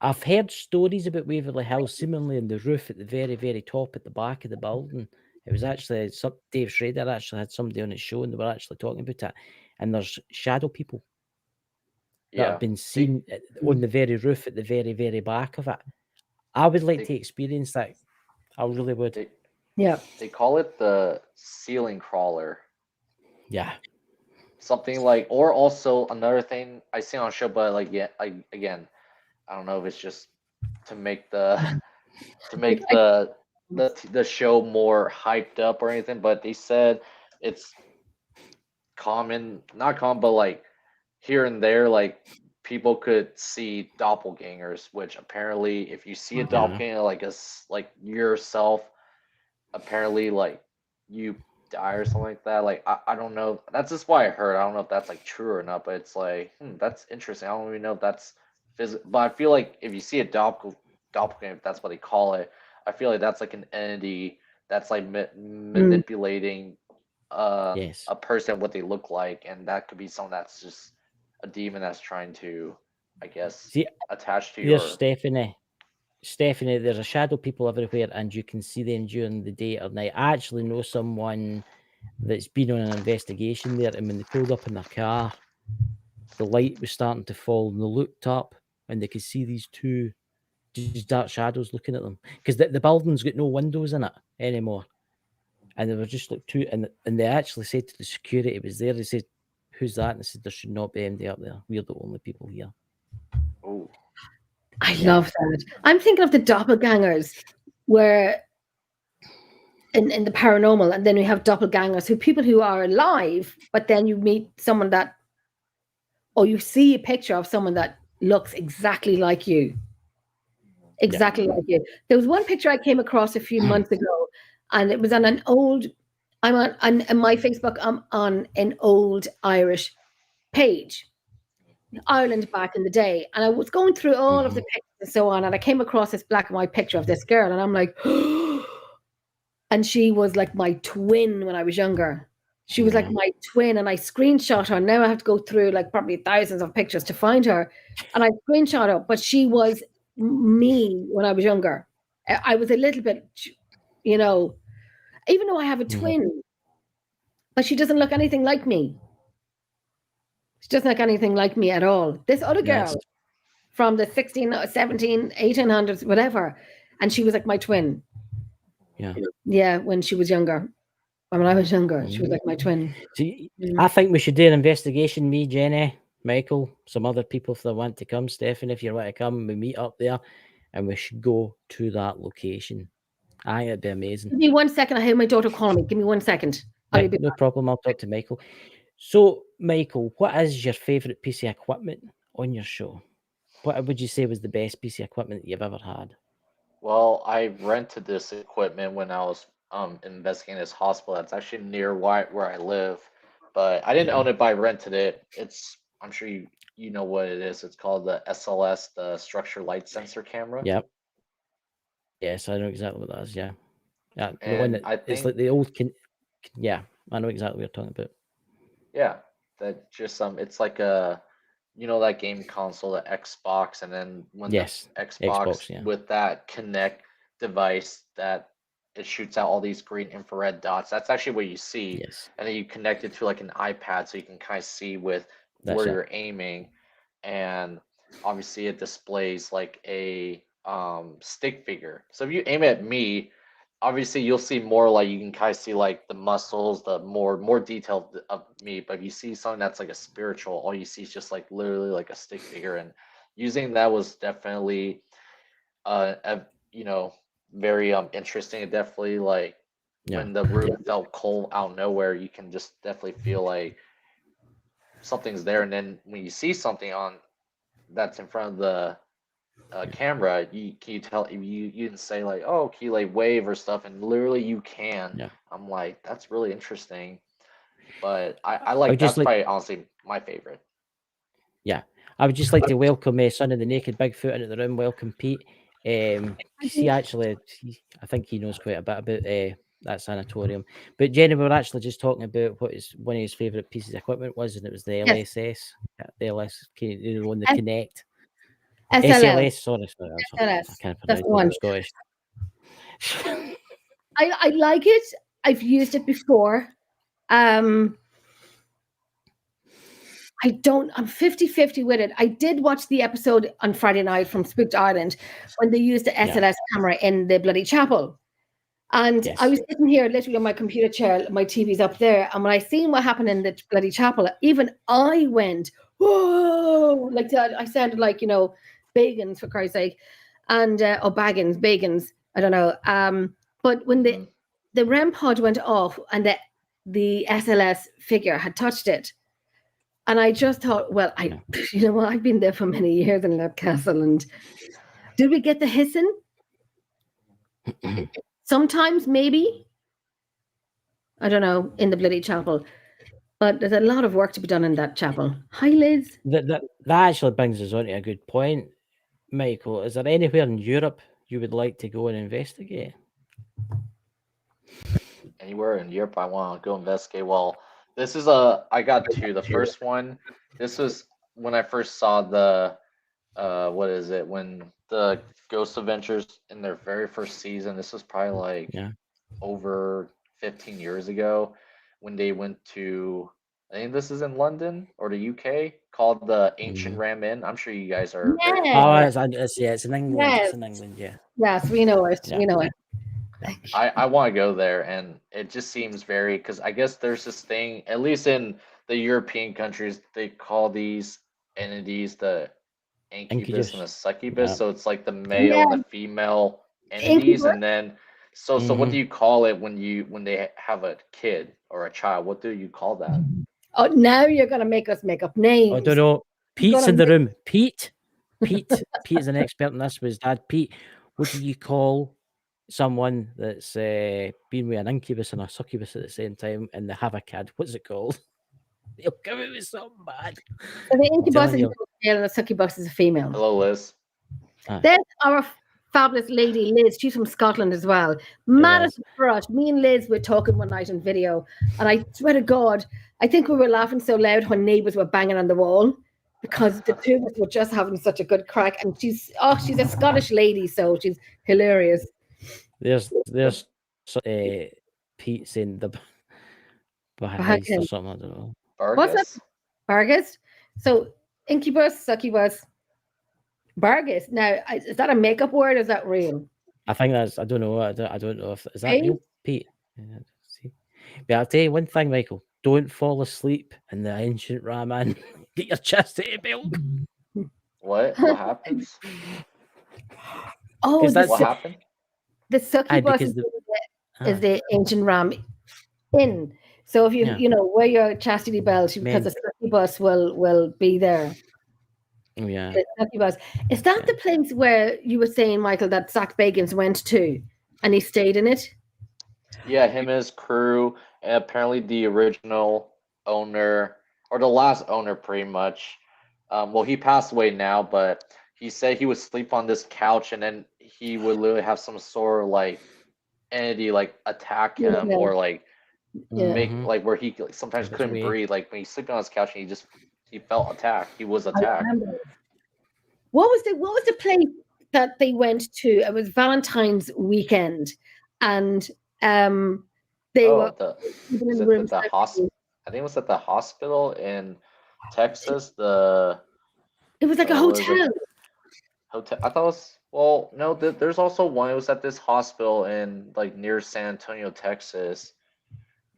I've heard stories about Waverly Hills, seemingly on the roof at the very, very top at the back of the building. It was actually Dave Schrader actually had somebody on his show, and they were actually talking about it. And there's shadow people that have Yeah, been seen on the very roof at the very, very back of it. I would like to experience that. I really would. They call it the ceiling crawler. Yeah. Something like, or also another thing I seen on show, but like, yeah, again, I don't know if it's just to make to make the show more hyped up or anything, but they said it's not common, but like here and there, like people could see doppelgangers, which apparently, if you see a doppelganger, like yourself, apparently like you die or something like that. Like I don't know. That's just what I heard. I don't know if that's like true or not, but it's like that's interesting. I don't even know if that's physical. But I feel like if you see a doppelganger, if that's what they call it, I feel like that's like an entity that's like manipulating Yes. a person, what they look like, and that could be someone that's just a demon that's trying to, I guess, See, attach to there's your. Stephanie. Stephanie, there's a shadow people everywhere, and you can see them during the day or night. I actually know someone that's been on an investigation there, and when they pulled up in their car, the light was starting to fall, and they looked up, and they could see these two just dark shadows looking at them, because the building's got no windows in it anymore, and they were just like two, and they actually said to the security it was there. They said, "Who's that?" And they said, "There should not be anybody up there. We're the only people here." Oh, I love that. I'm thinking of the doppelgangers where in the paranormal, and then we have doppelgangers who people who are alive, but then you meet someone that, or you see a picture of someone that looks exactly like you. Exactly like you. There was one picture I came across a few months ago, and it was on an old. I'm on my Facebook. I'm on an old Irish page, Ireland back in the day, and I was going through all of the pictures and so on, and I came across this black and white picture of this girl, and I'm like, and she was like my twin when I was younger. She was like my twin, and I screenshot her. Now I have to go through like probably thousands of pictures to find her, and I screenshot her, but she was me when I was younger. I was a little bit, you know, even though I have a twin, but she doesn't look anything like me. She doesn't look anything like me at all. This other girl from the 16, 17, 1800s, whatever, and she was like my twin. Yeah, when she was younger. When I was younger, she was like my twin. See, I think we should do an investigation. Me, Jenny, Michael, some other people if they want to come. Stefan, if you want to come, we meet up there, and we should go to that location. I think it'd be amazing. Give me 1 second. I hear my daughter calling me. Give me 1 second. Right, no problem. I'll talk to Michael. So, Michael, what is your favourite piece of equipment on your show? What would you say was the best piece of equipment that you've ever had? Well, I rented this equipment when I was investigating this hospital. That's actually near where I live, but I didn't own it, but I rented it. I'm sure you know what it is. It's called the SLS, the structure light sensor camera. Yep. Yes, I know exactly what that is. Yeah, the And one that I think, it's like the old. Yeah, I know exactly what you're talking about. yeah, that just it's like a, that game console, the Xbox, and then when the Xbox with that Kinect device that it shoots out all these green infrared dots. That's actually what you see. Yes. And then you connect it to like an iPad so you can kind of see with where you're aiming. And obviously it displays like a stick figure. So if you aim at me, obviously you'll see more, like you can kind of see like the muscles, the more detailed of me. But if you see something that's like a spiritual, all you see is just like literally like a stick figure. And using that was definitely very interesting. It definitely like when the room felt cold out of nowhere, you can just definitely feel like something's there. And then when you see something on that's in front of the camera, can you tell, you can say like, oh, can you like wave or stuff, and literally you can. I'm like, that's really interesting. But I like, that's probably honestly my favorite. Yeah, I would just like to welcome Son of the Naked Bigfoot into the room. Welcome, Pete. He actually, I think he knows quite a bit about that sanatorium. But Jenny, we were actually just talking about what one of his favourite pieces of equipment was, and it was the LSS, the LS, the one, the Connect. SLS, sorry, I can't pronounce it. I'm Scottish. I like it. I've used it before. I'm 50-50 with it. I did watch the episode on Friday night from Spooked Ireland when they used the SLS camera in the bloody chapel. And I was sitting here literally on my computer chair, my TV's up there. And when I seen what happened in the bloody chapel, even I went, whoa, like that. I sounded like, Bagans, for Christ's sake. And, Bagans, I don't know. But when the REM pod went off and the SLS figure had touched it, and I just thought, well, I've been there for many years in that castle. And did we get the hissing? Sometimes, maybe. I don't know, in the bloody chapel. But there's a lot of work to be done in that chapel. Hi, Liz. That actually brings us on to a good point, Michael. Is there anywhere in Europe you would like to go and investigate? Anywhere in Europe I want to go investigate. Well, I got two. The first one, this was when I first saw the, when the Ghost Adventures in their very first season. This was probably like over 15 years ago when they went to, I think this is in London or the UK, called the Ancient Ram Inn. I'm sure you guys are very familiar. It's in England. Yes. It's in England, yeah. Yes, we know it. Yeah. We know it. I want to go there, and it just seems very, because I guess there's this thing, at least in the European countries, they call these entities the incubus and the succubus. So it's like the male and the female entities, and then so what do you call it when they have a kid or a child? What do you call that? Oh, now you're gonna make us make up names. I don't know. Pete's in the room. Pete is an expert in this with his dad. Pete, what do you call someone that's been with an incubus and a succubus at the same time and they have a kid? What's it called? They'll come out with something bad. So the incubus is a male and the succubus is a female. Hello, Liz. Then our fabulous lady Liz, she's from Scotland as well. Madison Brush. Me and Liz were talking one night on video, and I swear to God, I think we were laughing so loud when neighbours were banging on the wall because the two of us were just having such a good crack. And she's a Scottish lady, so she's hilarious. There's Pete saying the behind or something. I don't know. What's that? Bargus. So incubus, succubus, Bargus. Now, is that a makeup word? Or is that real? I think that's. I don't know. I don't know if is that real, Pete. Yeah, but I'll tell you one thing, Michael. Don't fall asleep in the ancient Raman. Get your chastity belt. What happens? Oh, what happened? The succubus is the ancient Ram Inn. So if you wear your chastity belt, because the succubus will be there. Oh yeah. The succubus. Is that the place where you were saying, Michael, that Zach Bagans went to, and he stayed in it? Yeah, him and his crew. And apparently, the original owner or the last owner, pretty much. Well, he passed away now, but he said he would sleep on this couch, and then he would literally have some sort of like entity like attack him or like make like where he sometimes couldn't breathe. Like when he's sleeping on his couch, and he felt attacked. He was attacked. What was the place that they went to? It was Valentine's weekend, and they were in the room. I think it was at the hospital in Texas. It was like a hotel. Hotel. I thought it was. Well, no. There's also one. It was at this hospital in like near San Antonio, Texas.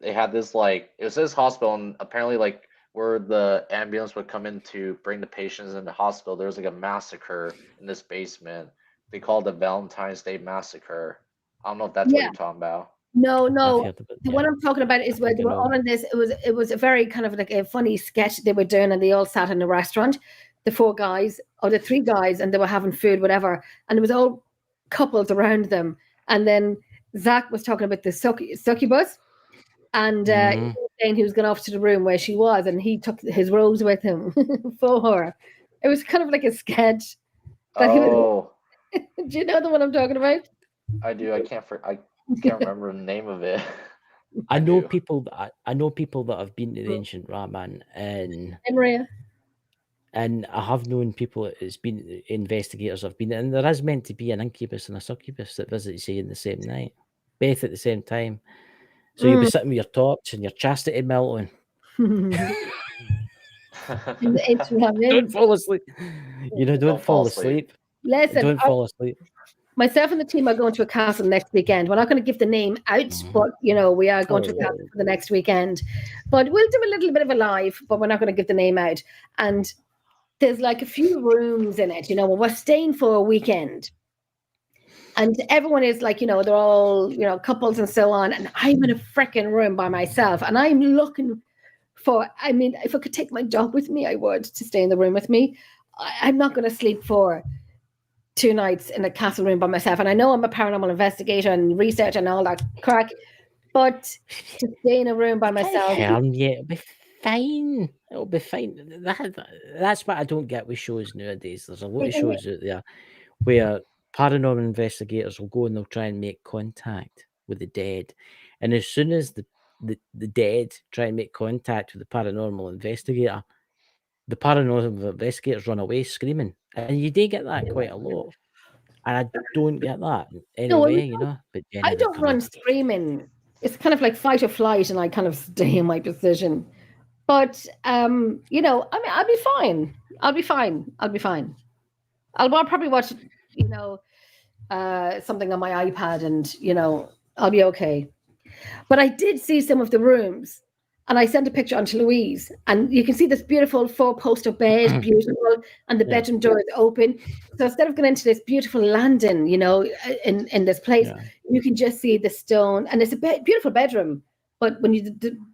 They had this it was this hospital, and apparently like where the ambulance would come in to bring the patients in the hospital, there was like a massacre in this basement. They called it the Valentine's Day Massacre. I don't know if that's what you're talking about. No. The one I'm talking about is where they were all in this. It was a very kind of like a funny sketch they were doing, and they all sat in a restaurant, the four guys or the three guys, and they were having food, whatever. And there was all couples around them. And then Zach was talking about the succubus, and he was saying he was going off to the room where she was, and he took his rose with him for her. It was kind of like a sketch. That he was, do you know the one I'm talking about? I do. I can't remember the name of it. I know people that have been to the ancient Raman and I have known people that's been investigators have been, and there is meant to be an incubus and a succubus that visit you in the same night, both at the same time. So you'll be sitting with your torch and your chastity melting. Don't fall asleep. Don't fall asleep. Listen, Don't fall asleep. myself and the team are going to a castle next weekend. We're not going to give the name out, but we are going to a castle for the next weekend. But we'll do a little bit of a live, but we're not going to give the name out. And there's like a few rooms in it, we're staying for a weekend. And everyone is like, they're all, couples and so on. And I'm in a freaking room by myself. And I'm looking for, if I could take my dog with me, I would, to stay in the room with me. I'm not going to sleep for 2 nights in a castle room by myself. And I know I'm a paranormal investigator and research and all that crack, but to stay in a room by myself. Yeah, it'll be fine. It'll be fine. That's what I don't get with shows nowadays. There's a lot of shows out there where paranormal investigators will go and they'll try and make contact with the dead. And as soon as the dead try and make contact with the paranormal investigator, the paranormal investigators run away screaming. And you do get that quite a lot. And I don't get that anyway, But I don't run screaming. It's kind of like fight or flight, and I kind of stay in my position. But I'll be fine. I'll be fine. I'll probably watch, something on my iPad, and I'll be okay. But I did see some of the rooms, and I sent a picture on to Louise, and you can see this beautiful 4-poster bed, beautiful, and the bedroom door is open. So instead of going into this beautiful landing, in this place, you can just see the stone, and it's a beautiful bedroom. But when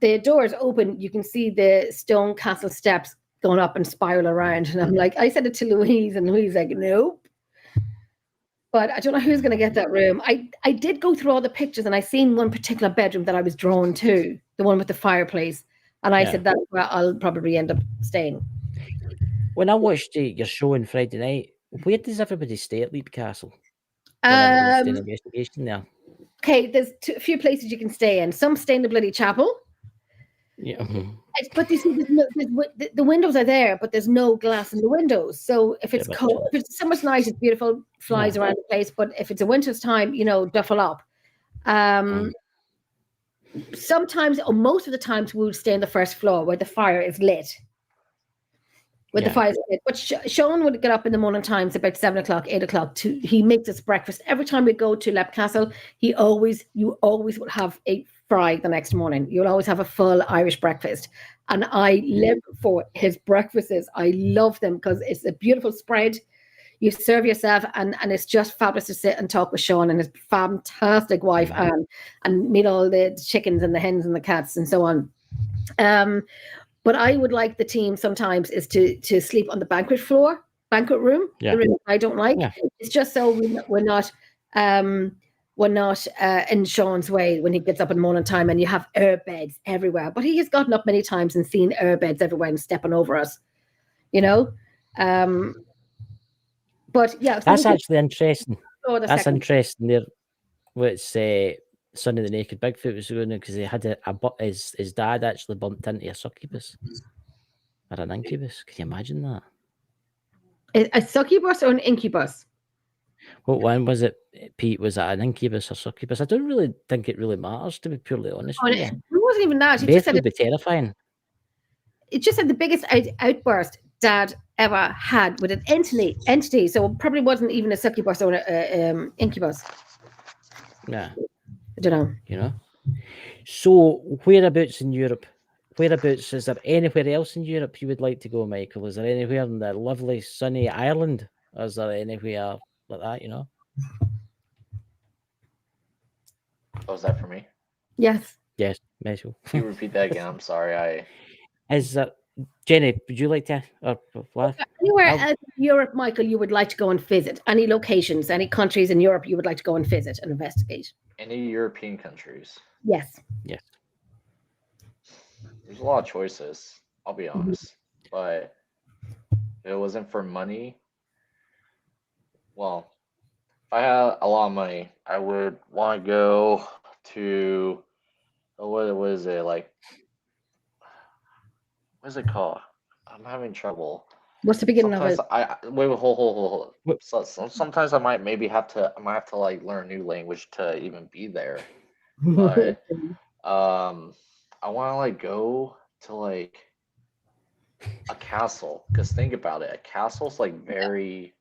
the door is open, you can see the stone castle steps going up and spiral around. And I'm like, I said it to Louise, and Louise like, nope. But I don't know who's going to get that room. I did go through all the pictures, and I seen one particular bedroom that I was drawn to, the one with the fireplace. And I said, that's where I'll probably end up staying. When I watched your show on Friday night, where does everybody stay at Leap Castle? Doing an investigation there. Okay, there's a few places you can stay in. Some stay in the bloody chapel. Yeah. But you see, the windows are there, but there's no glass in the windows. So if it's cold, if it's summer's night, it's beautiful, flies around the place. But if it's a winter's time, duffel up. Sometimes, or most of the times, we would stay on the first floor where the fire is lit. The fire is lit. But Sean would get up in the morning times about 7 o'clock, 8 o'clock. He makes us breakfast. Every time we go to Leap Castle, you always would have a fry the next morning. You'll always have a full Irish breakfast. And I live for his breakfasts. I love them because it's a beautiful spread. You serve yourself, and it's just fabulous to sit and talk with Sean and his fantastic wife, Anne, and meet all the chickens and the hens and the cats and so on. But I would like the team sometimes is to sleep on the banquet room. The room I don't like. Yeah. It's just so we're not in Sean's way when he gets up in the morning time, and you have air beds everywhere. But he has gotten up many times and seen air beds everywhere and stepping over us, But yeah, so that's actually interesting. That's interesting. There, what's Son of the Naked Bigfoot was going because he had his dad actually bumped into a succubus or an incubus. Can you imagine that? A succubus or an incubus? What one was it, Pete? Was it an incubus or succubus? I don't really think it really matters, to be purely honest. It wasn't even that. Both would be terrifying. It just said the biggest outburst Dad ever had with an entity. So it probably wasn't even a succubus or an incubus. Yeah. I don't know. So whereabouts in Europe? Is there anywhere else in Europe you would like to go, Michael? Is there anywhere in the lovely sunny Ireland? Or is there anywhere like that, Oh, is that for me? Yes. Yes, Michael. Can you repeat that again? I'm sorry. Is that Jenny, would you like to anywhere else in Europe, Michael, you would like to go and visit? Any locations, any countries in Europe you would like to go and visit and investigate? Any European countries? Yes. There's a lot of choices, I'll be honest. But if it wasn't for money, well, if I had a lot of money, I would want to go to what is it like? What is it called? I'm having trouble. What's the beginning sometimes of it? Hold. Sometimes I might have to like learn a new language to even be there. But I want to like go to like a castle, because think about it, a castle's like very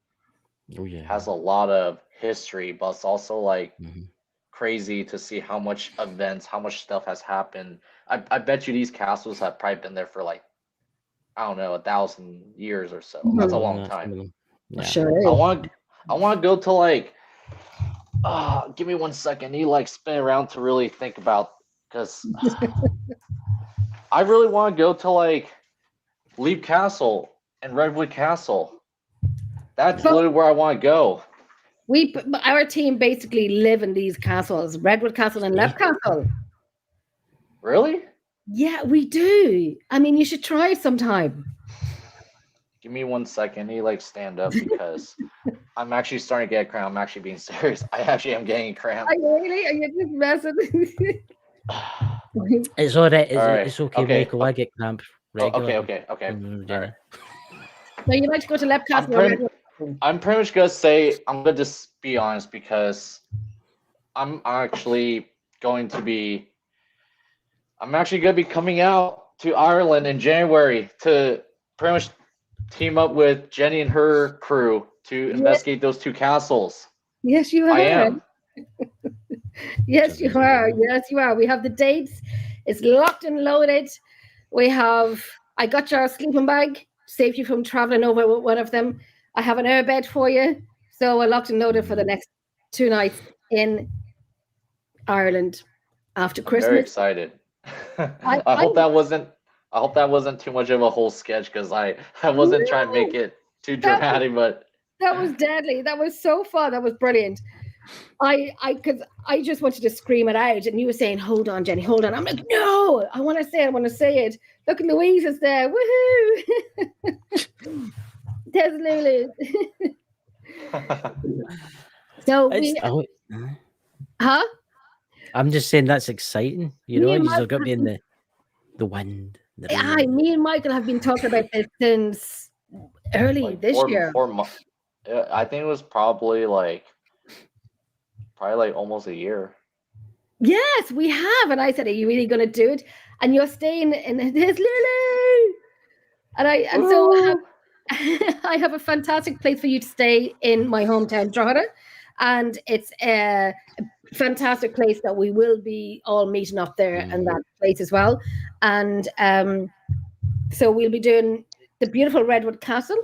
Oh yeah. has a lot of history, but it's also like Mhm. crazy to see how much events, how much stuff has happened. I bet you these castles have probably been there for like, I don't know, 1,000 years or so. That's a More than long that, some time. of them. For Yeah. sure. I want to go to like, give me 1 second. I need to like spin around to really think about, because I really want to go to like Leap Castle and Redwood Castle. That's But literally where I want to go. our team basically live in these castles, Redwood Castle and See? Lep Castle. Really? Yeah, we do. I mean, you should try it sometime. Give me 1 second. I need to like stand up because I'm actually starting to get a cramp. I'm actually being serious. I actually am getting a cramp. Are you really? Are you just messing? It's all right. All right. It's okay, Okay. Michael. I get cramp regularly. Okay. from All Jenny. right. So you like to go to Lep I'm Castle or pretty, Redwood Castle? I'm pretty much gonna say I'm gonna just be honest because I'm actually going to be I'm actually gonna be coming out to Ireland in January to pretty much team up with Jenny and her crew to Yes, investigate those two castles. yes, you I are. am. Yes, you are. Yes, you are. We have the dates. It's locked and loaded. We have. I got your sleeping bag. Save you from traveling over with one of them. I have an airbed for you. So we're locked and loaded for the next 2 nights in Ireland after I'm very Christmas. excited. I, I I hope that wasn't too much of a whole sketch because I wasn't trying to make no, it too that was, dramatic, but that was deadly. That was so fun. That was brilliant. Because I just wanted to scream it out, and you were saying, "Hold on, Jenny, hold on." I'm like, "No, I want to say it. I want to say it." Look, Louise is there. Woohoo! There's Lulu. So we, huh? I'm just saying that's exciting. You Me know, and you've got to Michael, be in the wind, the aye, rain. me and Michael have been talking about this since early like this year. 4 months. I think it was probably like almost a year. Yes, we have. And I said, "Are you really going to do it?" And you're staying in this Lulu. And so Woo! I have a fantastic place for you to stay in my hometown, Drogheda. And it's a fantastic place that we will be all meeting up there in that place as well. And so we'll be doing the beautiful Redwood Castle.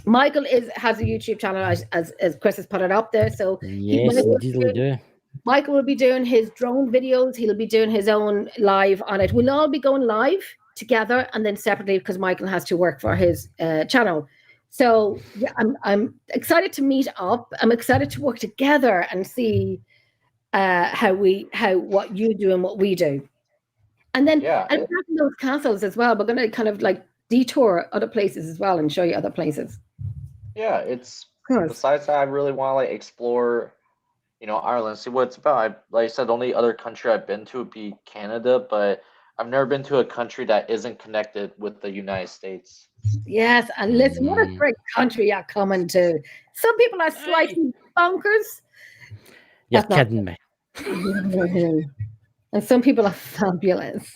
Michael has a YouTube channel as Chris has put it up there. So Yes, indeed we do. Michael will be doing his drone videos. He'll be doing his own live on it. We'll all be going live together and then separately because Michael has to work for his channel. So yeah, I'm excited to meet up. I'm excited to work together and see what you do and what we do. And then and those castles as well. We're going to kind of like detour other places as well and show you other places. Yeah, it's besides that, I really want to like explore, Ireland, see what it's about. Like I said, the only other country I've been to would be Canada, but I've never been to a country that isn't connected with the United States. Yes, and listen, what a great country you're coming to. Some people are slightly bonkers. You're kidding me. And some people are fabulous.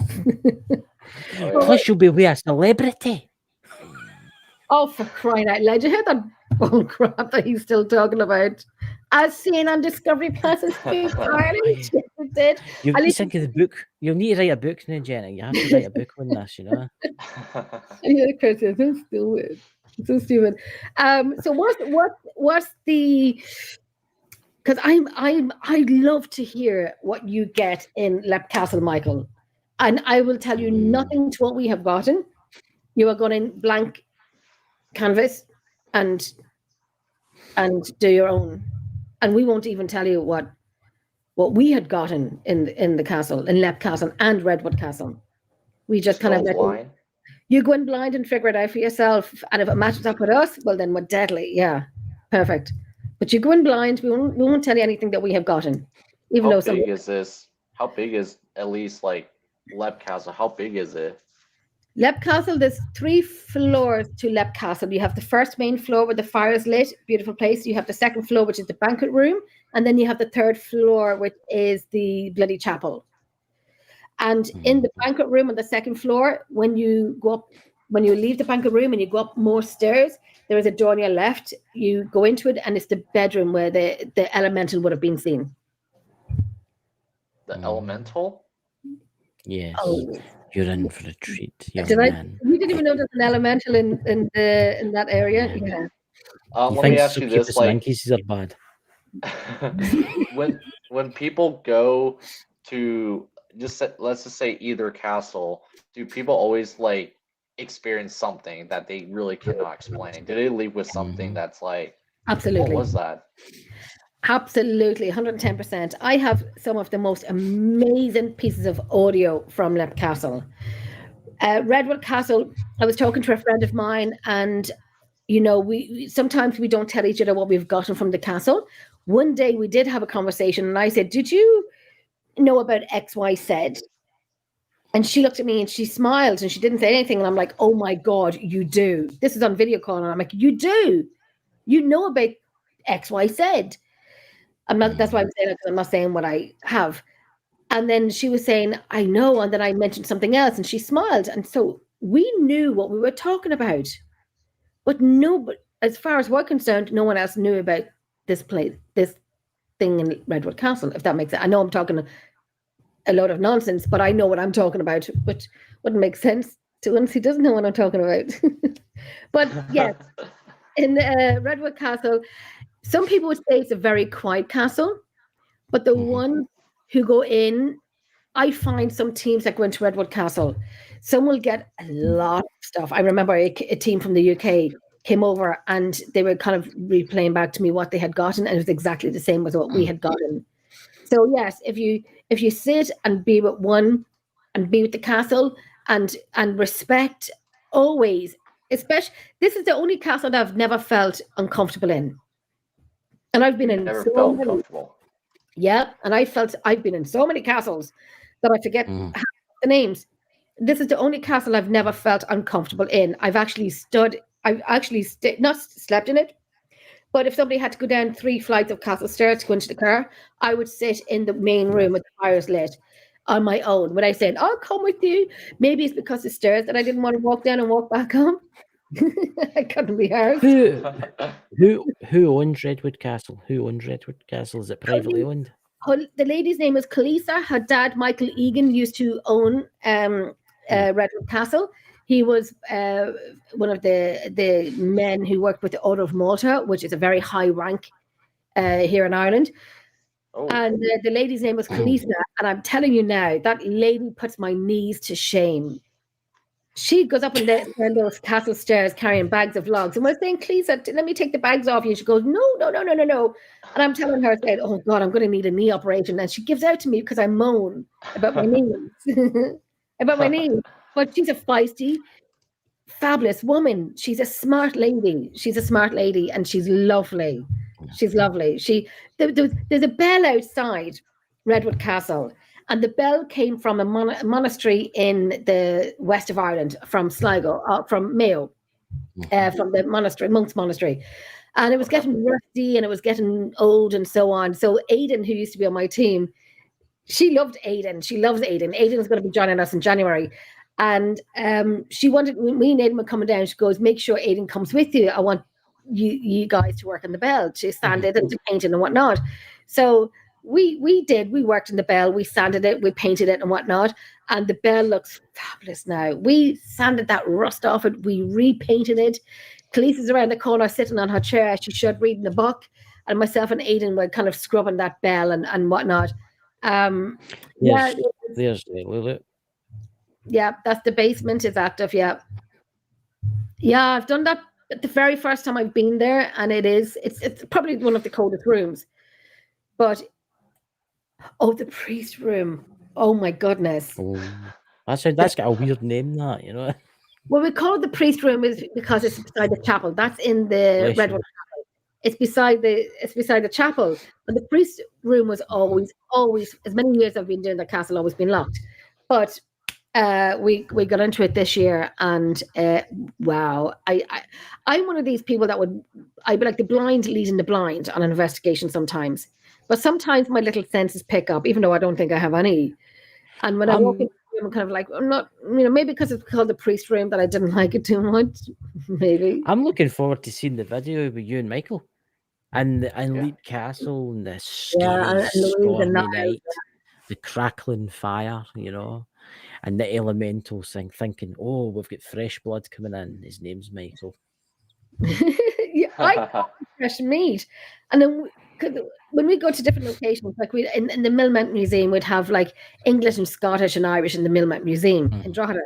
Plus, you'll be with a celebrity. Oh, for crying out loud. You heard that bull crap that he's still talking about? As seen on Discovery Plus's Food Ireland. Did. You think of the book. You'll need to write a book now, Jenny. You have to write a book on this, you know. Yeah, Chris, it's so stupid. It's so stupid. So what's the? Because I'd love to hear what you get in Lep Castle, Michael, and I will tell you nothing to what we have gotten. You are going in blank canvas and do your own, and we won't even tell you what we had gotten in the castle, in Lep Castle and Redwood Castle. We just kind of let you go in blind and figure it out for yourself, and if it matches up with us, well then we're deadly. Yeah, perfect. But you go in blind. We won't tell you anything that we have gotten. Even How big is this? How big is at least like Lep Castle? How big is it? Lep Castle, there's 3 floors to Lep Castle. You have the first main floor where the fire is lit, beautiful place. You have the second floor, which is the banquet room. And then you have the 3rd floor, which is the bloody chapel. And in the banquet room on the second floor, when you leave the banquet room and you go up more stairs, there is a door on your left. You go into it, and it's the bedroom where the elemental would have been seen. The elemental? Yes. Oh, You're in for a treat, young did I? man. You didn't even know there's an elemental in that area. Yeah. Yeah. Let me think ask you this: succubus like, monkeys are bad? when people go to let's just say either castle, do people always like experience something that they really cannot explain? Do they leave with something that's like, what Absolutely. was that? Absolutely, 110%. I have some of the most amazing pieces of audio from Lep Castle. Redwood Castle, I was talking to a friend of mine, and we sometimes we don't tell each other what we've gotten from the castle. One day we did have a conversation, and I said, "Did you know about XYZ?" And she looked at me and she smiled and she didn't say anything. And I'm like, "Oh my God, you do." This is on video call, and I'm like, "You do. You know about XYZ." I'm not. That's why I'm saying it, because I'm not saying what I have. And then she was saying, "I know." And then I mentioned something else, and she smiled. And so we knew what we were talking about. But as far as we're concerned, no one else knew about this thing in Redwood Castle, if that makes sense. I know I'm talking a lot of nonsense, but I know what I'm talking about, which wouldn't make sense to one who doesn't know what I'm talking about. But yes, in Redwood Castle, some people would say it's a very quiet castle, but the ones who go in, I find some teams that go into Redwood Castle, some will get a lot of stuff. I remember a team from the UK came over and they were kind of replaying back to me what they had gotten, and it was exactly the same as what we had gotten. So yes, if you sit and be with one and be with the castle and respect always, especially, this is the only castle that I've never felt uncomfortable in. And I've been in Never so felt many. comfortable. Yeah, and I've been in so many castles that I forget half the names. This is the only castle I've never felt uncomfortable in. I've actually not slept in it, but if somebody had to go down 3 flights of castle stairs to go into the car, I would sit in the main room with the fires lit on my own. When I said, "I'll come with you," maybe it's because the stairs that I didn't want to walk down and walk back home. I couldn't be hers. Who owns Redwood Castle? Who owns Redwood Castle? Is it privately owned? The lady's name was Kalisa. Her dad, Michael Egan, used to own Redwood Castle. He was one of the men who worked with the Order of Malta, which is a very high rank here in Ireland. Oh. And the lady's name was Kalisa. And I'm telling you now, that lady puts my knees to shame. She goes up and down those castle stairs carrying bags of logs. And we're saying, "Kalisa, let me take the bags off you." She goes, "No, no, no, no, no, no." And I'm telling her, I said, "Oh God, I'm going to need a knee operation." And she gives out to me because I moan about my knees. About my knees. But she's a feisty, fabulous woman. She's a smart lady. She's a smart lady, and she's lovely. She's lovely. There's a bell outside Redwood Castle, and the bell came from a monastery in the west of Ireland, from Sligo, from Mayo, from the monastery, monks monastery. And it was getting rusty and it was getting old and so on. So Aidan, who used to be on my team, she loved Aidan. She loves Aidan. Aidan is going to be joining us in January. And she wanted, me and Aidan were coming down. She goes, "Make sure Aidan comes with you. I want you guys to work on the bell, to sand it and to paint it and whatnot." So we did. We worked on the bell. We sanded it. We painted it and whatnot. And the bell looks fabulous now. We sanded that rust off it. We repainted it. Khaleesi's around the corner sitting on her chair. She should reading a book. And myself and Aidan were kind of scrubbing that bell and whatnot. Yes, there's Lulu. Yeah, that's the basement is active. Yeah, I've done that the very first time I've been there, and it's probably one of the coldest rooms. But the priest room, oh my goodness! That's got a weird name, that, you know. Well, we call it the priest room is because it's beside the chapel. That's in the Redwood Chapel. It's beside the chapel. But the priest room was always, as many years I've been doing the castle, always been locked. But we got into it this year, and wow, I'm one of these people that I'd be like the blind leading the blind on an investigation sometimes. But sometimes my little senses pick up, even though I don't think I have any. And when I walk in, I'm kind of like, I'm not, maybe because it's called the priest room that I didn't like it too much. Maybe. I'm looking forward to seeing the video with you and Michael and Leap Castle and the Yeah, scary, and Louise and stormy Niall. night, the crackling fire, and the elementals thinking, oh, we've got fresh blood coming in. His name's Michael. Yeah, I love fresh meat. And then when we go to different locations, like we in the Millmount Museum, we'd have like English and Scottish and Irish in the Millmount Museum in Drogheda.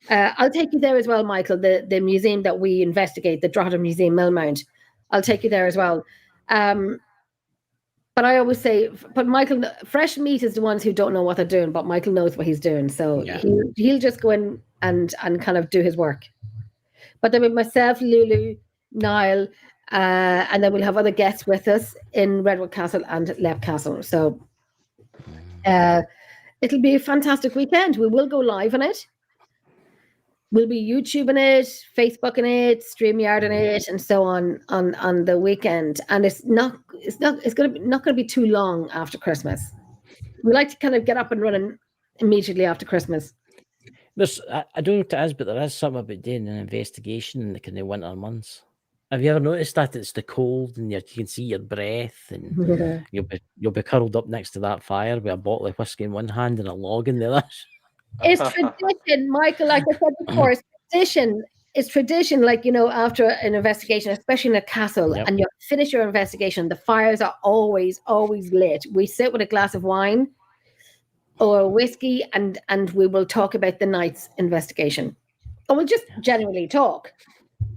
I'll take you there as well, Michael, the museum that we investigate, the Drogheda Museum Millmount. I'll take you there as well. But I always say, but Michael, fresh meat is the ones who don't know what they're doing, but Michael knows what he's doing. So he'll just go in and kind of do his work. But then with myself, Lulu, Niall, and then we'll have other guests with us in Redwood Castle and Leap Castle. So it'll be a fantastic weekend. We will go live on it. We'll be YouTubing it, Facebooking it, StreamYarding it, and so on the weekend. And it's not gonna be too long after Christmas. We like to kind of get up and running immediately after Christmas. I don't know what it is, but there is something about doing an investigation in the kind of winter months. Have you ever noticed that it's the cold and you can see your breath, and you'll be curled up next to that fire with a bottle of whiskey in one hand and a log in the other? It's tradition, Michael. Like I said before, it's tradition. It's tradition. Like after an investigation, especially in a castle, and you finish your investigation, the fires are always lit. We sit with a glass of wine or a whiskey, and we will talk about the night's investigation, and we'll just generally talk.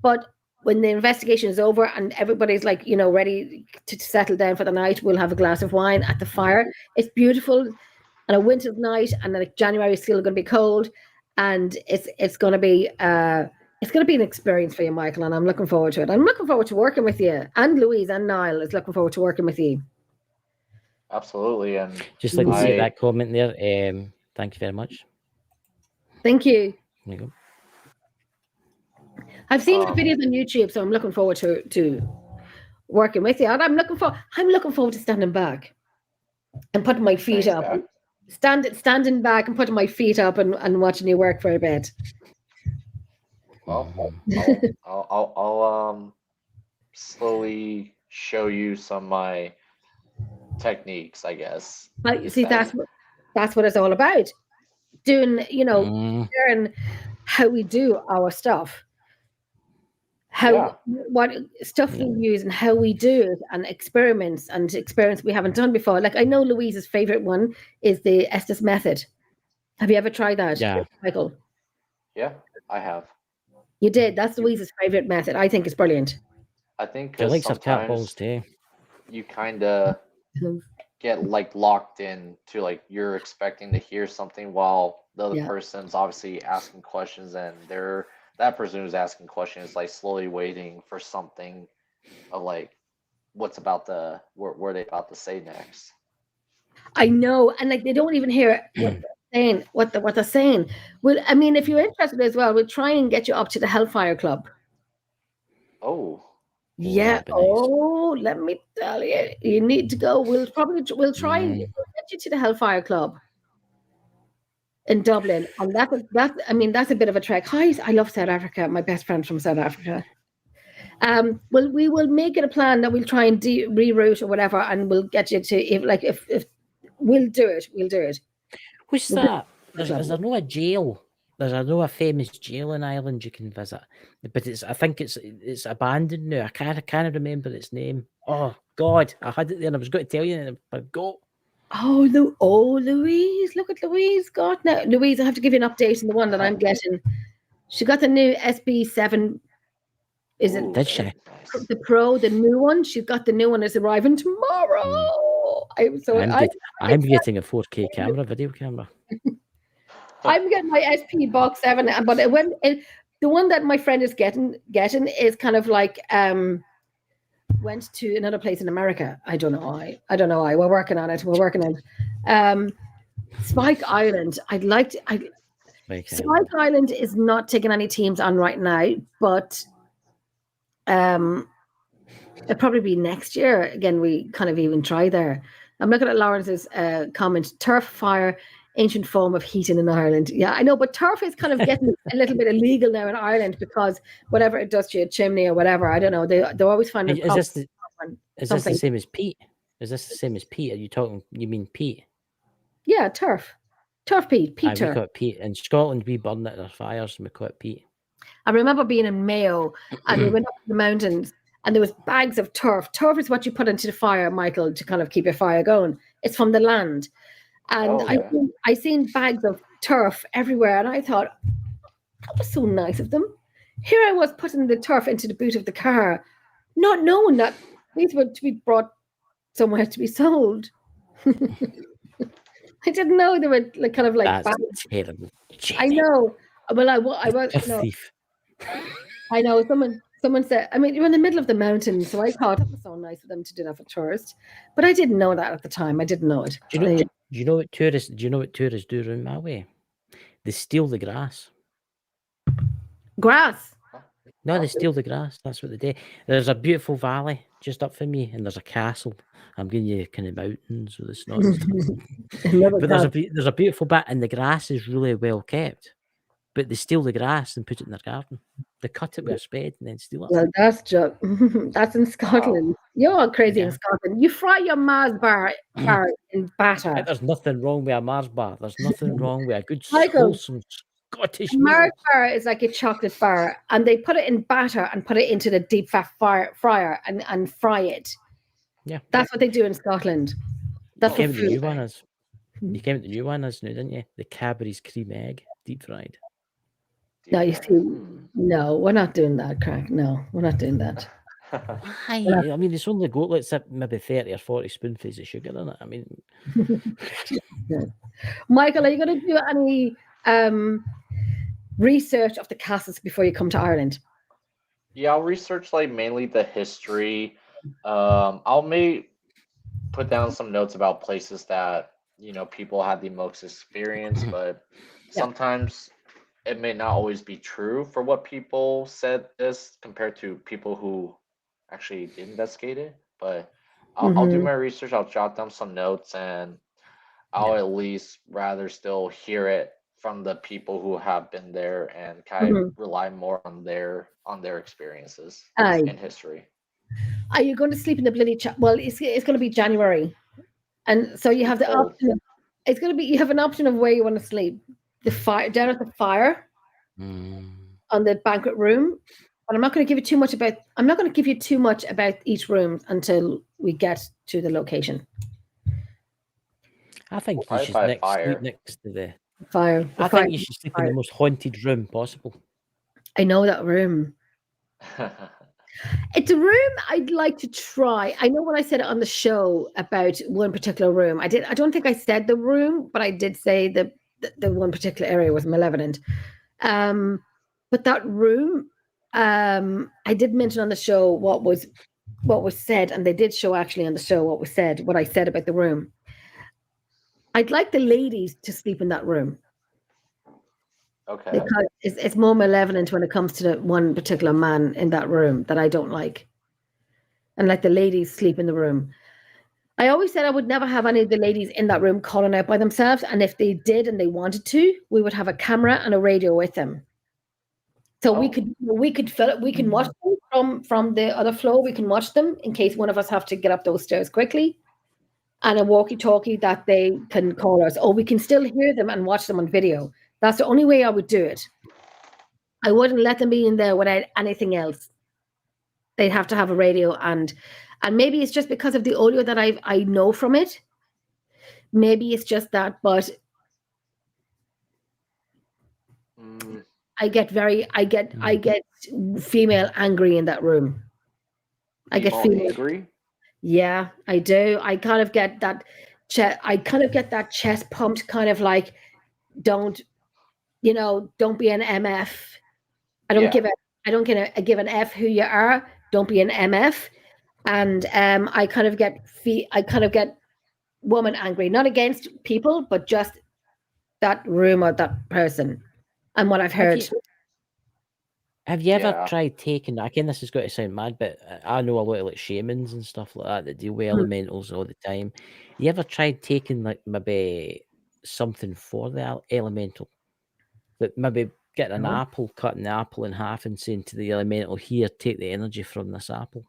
But when the investigation is over and everybody's like ready to settle down for the night, we'll have a glass of wine at the fire. It's beautiful. And a winter's night, and like January is still going to be cold, and it's going to be an experience for you, Michael. And I'm looking forward to it. I'm looking forward to working with you, and Louise and Niall is looking forward to working with you. Absolutely, and just like to see that comment there. Thank you very much. Thank you. There you go. I've seen the videos on YouTube, so I'm looking forward to working with you. And I'm looking forward to standing back and putting my feet up. Standing back and putting my feet up and watching you work for a bit. Well, I'll slowly show you some of my techniques, I guess. See, that's what it's all about. Doing, sharing how we do our stuff. What stuff we use and how we do it, and experiments we haven't done before. Like I know Louise's favorite one is the Estes method. Have you ever tried that, Michael? Yeah, I have. You did. That's Louise's favorite method. I think it's brilliant. I think because sometimes you kind of get like locked in to like you're expecting to hear something while the other person's obviously asking questions, and that person who's asking questions like slowly waiting for something of like what's about where they about to say next. I know, and like they don't even hear what they're saying. Well, I mean, if you're interested as well, we'll try and get you up to the Hellfire Club. Oh. Yeah. Oh, let me tell you, you need to go. We'll try and get you to the Hellfire Club in Dublin, and that's a bit of a trek. Hi, I love South Africa. My best friend from South Africa. Well, we will make it a plan that we'll try and reroute or whatever, and we'll get you to if we'll do it. What's that? Is there no a jail? There's a famous jail in Ireland you can visit, but I think it's abandoned now. I can't remember its name. Oh God, I had it there and I was going to tell you, and I forgot. Louise, look at Louise. God, now Louise, I have to give you an update on the one that I'm getting. She got the new SB7. Is it? Did she? The Pro, the new one. She's got the new one. It's arriving tomorrow. I'm getting a 4K video camera. I'm getting my SP Box 7, but the one that my friend is getting is kind of like went to another place in America. I don't know why. We're working on it. Spike Island. Spike Island is not taking any teams on right now, but it'll probably be next year. Again, we kind of even try there. I'm looking at Lawrence's comment. Turf fire ancient form of heating in Ireland. Yeah, I know, but turf is kind of getting a little bit illegal now in Ireland because whatever it does to your chimney or whatever, I don't know. They're always finding Is this the something. same as peat? Is this the same as peat? Are you talking? You mean peat? Yeah, turf peat, We turf. call it peat. In Scotland, we burn it in our fires and we call it peat. I remember being in Mayo and we went up to the mountains and there was bags of turf. Turf is what you put into the fire, Michael, to kind of keep your fire going. It's from the land. And I seen bags of turf everywhere and I thought, that was so nice of them. Here I was putting the turf into the boot of the car, not knowing that these were to be brought somewhere to be sold. I didn't know they were like kind of like that's terrible. I know. Well, I was. Thief. I know. Someone said. I mean, you're in the middle of the mountains, so I thought it was so nice of them to do that for tourists. But I didn't know that at the time. I didn't know it. Do you know what tourists? Do you know what tourists do around my way? They steal the grass. Grass. No, they steal the grass. That's what they do. There's a beautiful valley just up from me, and there's a castle. I'm giving you kind of mountains with the snow. But there's a beautiful bit, and the grass is really well kept. But they steal the grass and put it in their garden. They cut it with a spade and then steal it. Well, that's in Scotland. Wow. You're all crazy in Scotland. You fry your Mars bar in batter. There's nothing wrong with a Mars bar. There's nothing wrong with a good wholesome Scottish meal. Mars bar is like a chocolate bar, and they put it in batter and put it into the deep fat fryer and fry it. Yeah, that's what they do in Scotland. That's what the new one is. You came with the new one, now, didn't you? The Cadbury's cream egg, deep fried. No, you see, no, we're not doing that, Craig. No, we're not doing that. I mean, it's only got like maybe 30 or 40 spoonfuls of sugar in it. I mean, Michael, are you going to do any research of the castles before you come to Ireland? Yeah, I'll research like mainly the history. I'll put down some notes about places that people had the most experience, but sometimes it may not always be true for what people said this compared to people who actually did investigate it. But I'll do my research. I'll jot down some notes, and I'll at least rather still hear it from the people who have been there and kind of rely more on their experiences in history. Are you going to sleep in the bloody well, it's going to be January, and so you have the option. It's going to be you have an option of where you want to sleep. The fire down at the fire on the banquet room, but I'm not going to give you too much about. I'm not going to give you too much about each room until we get to the location. I think you should sleep next to the fire. I think you should sleep in the most haunted room possible. I know that room. It's a room I'd like to try. I know when I said it on the show about one particular room, I don't think I said the room, but I did say the one particular area was malevolent. But that room, I did mention on the show what was said, and they did show actually on the show what I said about the room. I'd like the ladies to sleep in that room. Okay. Because it's more malevolent when it comes to the one particular man in that room that I don't like. And let the ladies sleep in the room. I always said I would never have any of the ladies in that room calling out by themselves. And if they did and they wanted to, we would have a camera and a radio with them. So we could fill it. We can watch them from the other floor. We can watch them in case one of us have to get up those stairs quickly. And a walkie-talkie that they can call us. Or we can still hear them and watch them on video. That's the only way I would do it. I wouldn't let them be in there without anything else. They'd have to have a radio, and maybe it's just because of the audio that I know from it. Maybe it's just that, but I get female angry in that room. I get female angry. Yeah, I do. I kind of get that chest pumped, kind of like, don't be an MF. I don't give an F who you are. Don't be an MF. And I kind of get woman angry, not against people, but just that room or that person and what I've heard. Have you ever tried taking, again, this has got to sound mad, but I know a lot of like shamans and stuff like that deal with elementals all the time. You ever tried taking like maybe something for the elemental. That maybe get an No. apple, cutting the apple in half, and saying to the elemental, "Here, take the energy from this apple."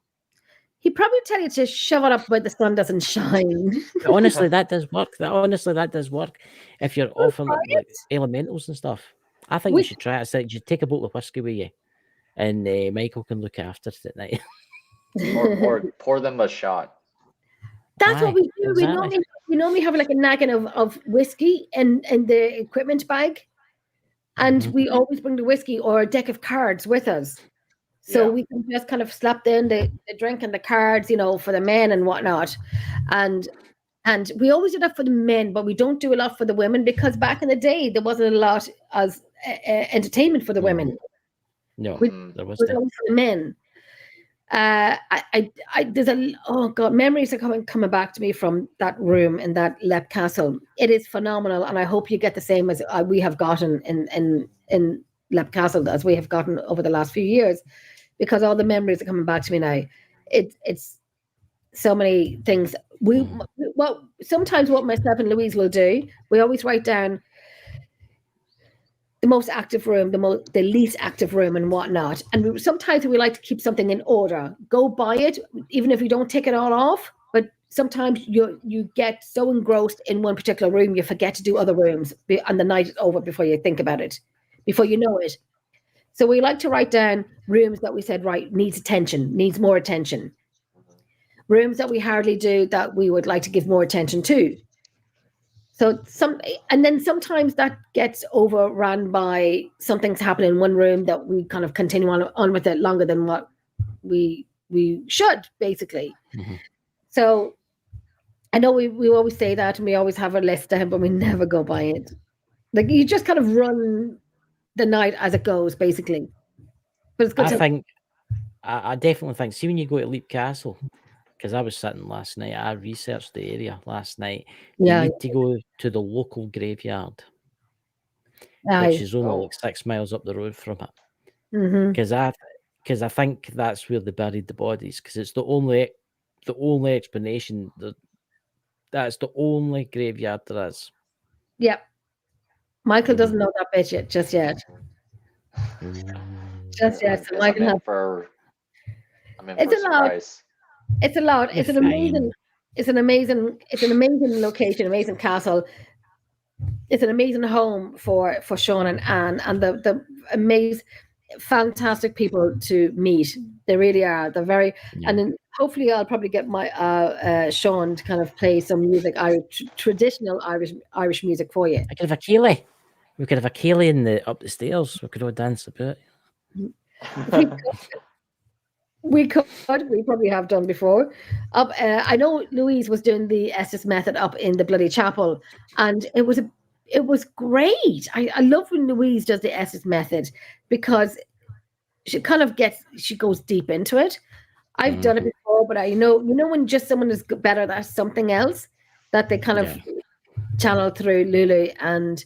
He'd probably tell you to shove it up where the sun doesn't shine. But honestly, that does work. That does work. If you're offering try like elementals and stuff, I think you We- should try it. It's like you take a bottle of whiskey with you, and Michael can look after it at night. Pour them a shot. That's what Aye, we do. exactly. We normally have like a naggin of whiskey in the equipment bag, and Mhm. we always bring the whiskey or a deck of cards with us, so Yeah. we can just kind of slap in the drink and the cards, for the men and whatnot, and we always do that for the men, but we don't do a lot for the women because back in the day there wasn't a lot as entertainment for the women. No, Mhm. there It was was no. only for the men. There's oh god, memories are coming back to me from that room in that Lep Castle. It is phenomenal, and I hope you get the same as we have gotten in Lep Castle as we have gotten over the last few years, because all the memories are coming back to me now. It's so many things. Sometimes what myself and Louise will do, we always write down the most active room, the least active room, and whatnot. And sometimes we like to keep something in order. Go buy it, even if you don't take it all off. But sometimes you get so engrossed in one particular room, you forget to do other rooms, and the night is over before you think about it, before you know it. So we like to write down rooms that we said, right, needs attention, needs more attention. Rooms that we hardly do that we would like to give more attention to. So and then sometimes that gets overrun by something's happening in one room that we kind of continue on with it longer than what we should, basically. Mhm. So I know we always say that, and we always have a list down, but we never go by it. Like you just kind of run the night as it goes, basically. But it's good I definitely think. See, when you go to Leap Castle, because I was sitting last night, I researched the area last night. You Yeah, need to go to the local graveyard, aye. which is only Oh. like 6 miles up the road from it. Mm-hmm. Because I think that's where they buried the bodies. Because it's the only explanation that's the only graveyard there is. Yep. Michael doesn't know that bit yet, just yet. Just I yet. So guess Michael has. I'm in It's for a a lot. surprise. It's a lot. It's an amazing. It's an amazing location, amazing castle. It's an amazing home for Sean and Anne, and the amazing, fantastic people to meet. They really are. They're very, and then hopefully I'll probably get my Sean to kind of play some music, traditional Irish music for you. I could have a Keeley. We could have a Keeley up the stairs. We could all dance a bit. We could. We probably have done before. I know Louise was doing the Estes method up in the bloody chapel, and it was great. I love when Louise does the Estes method because she goes deep into it. I've done it before, but I know when just someone is better at something else, that they kind of channel through Lulu, and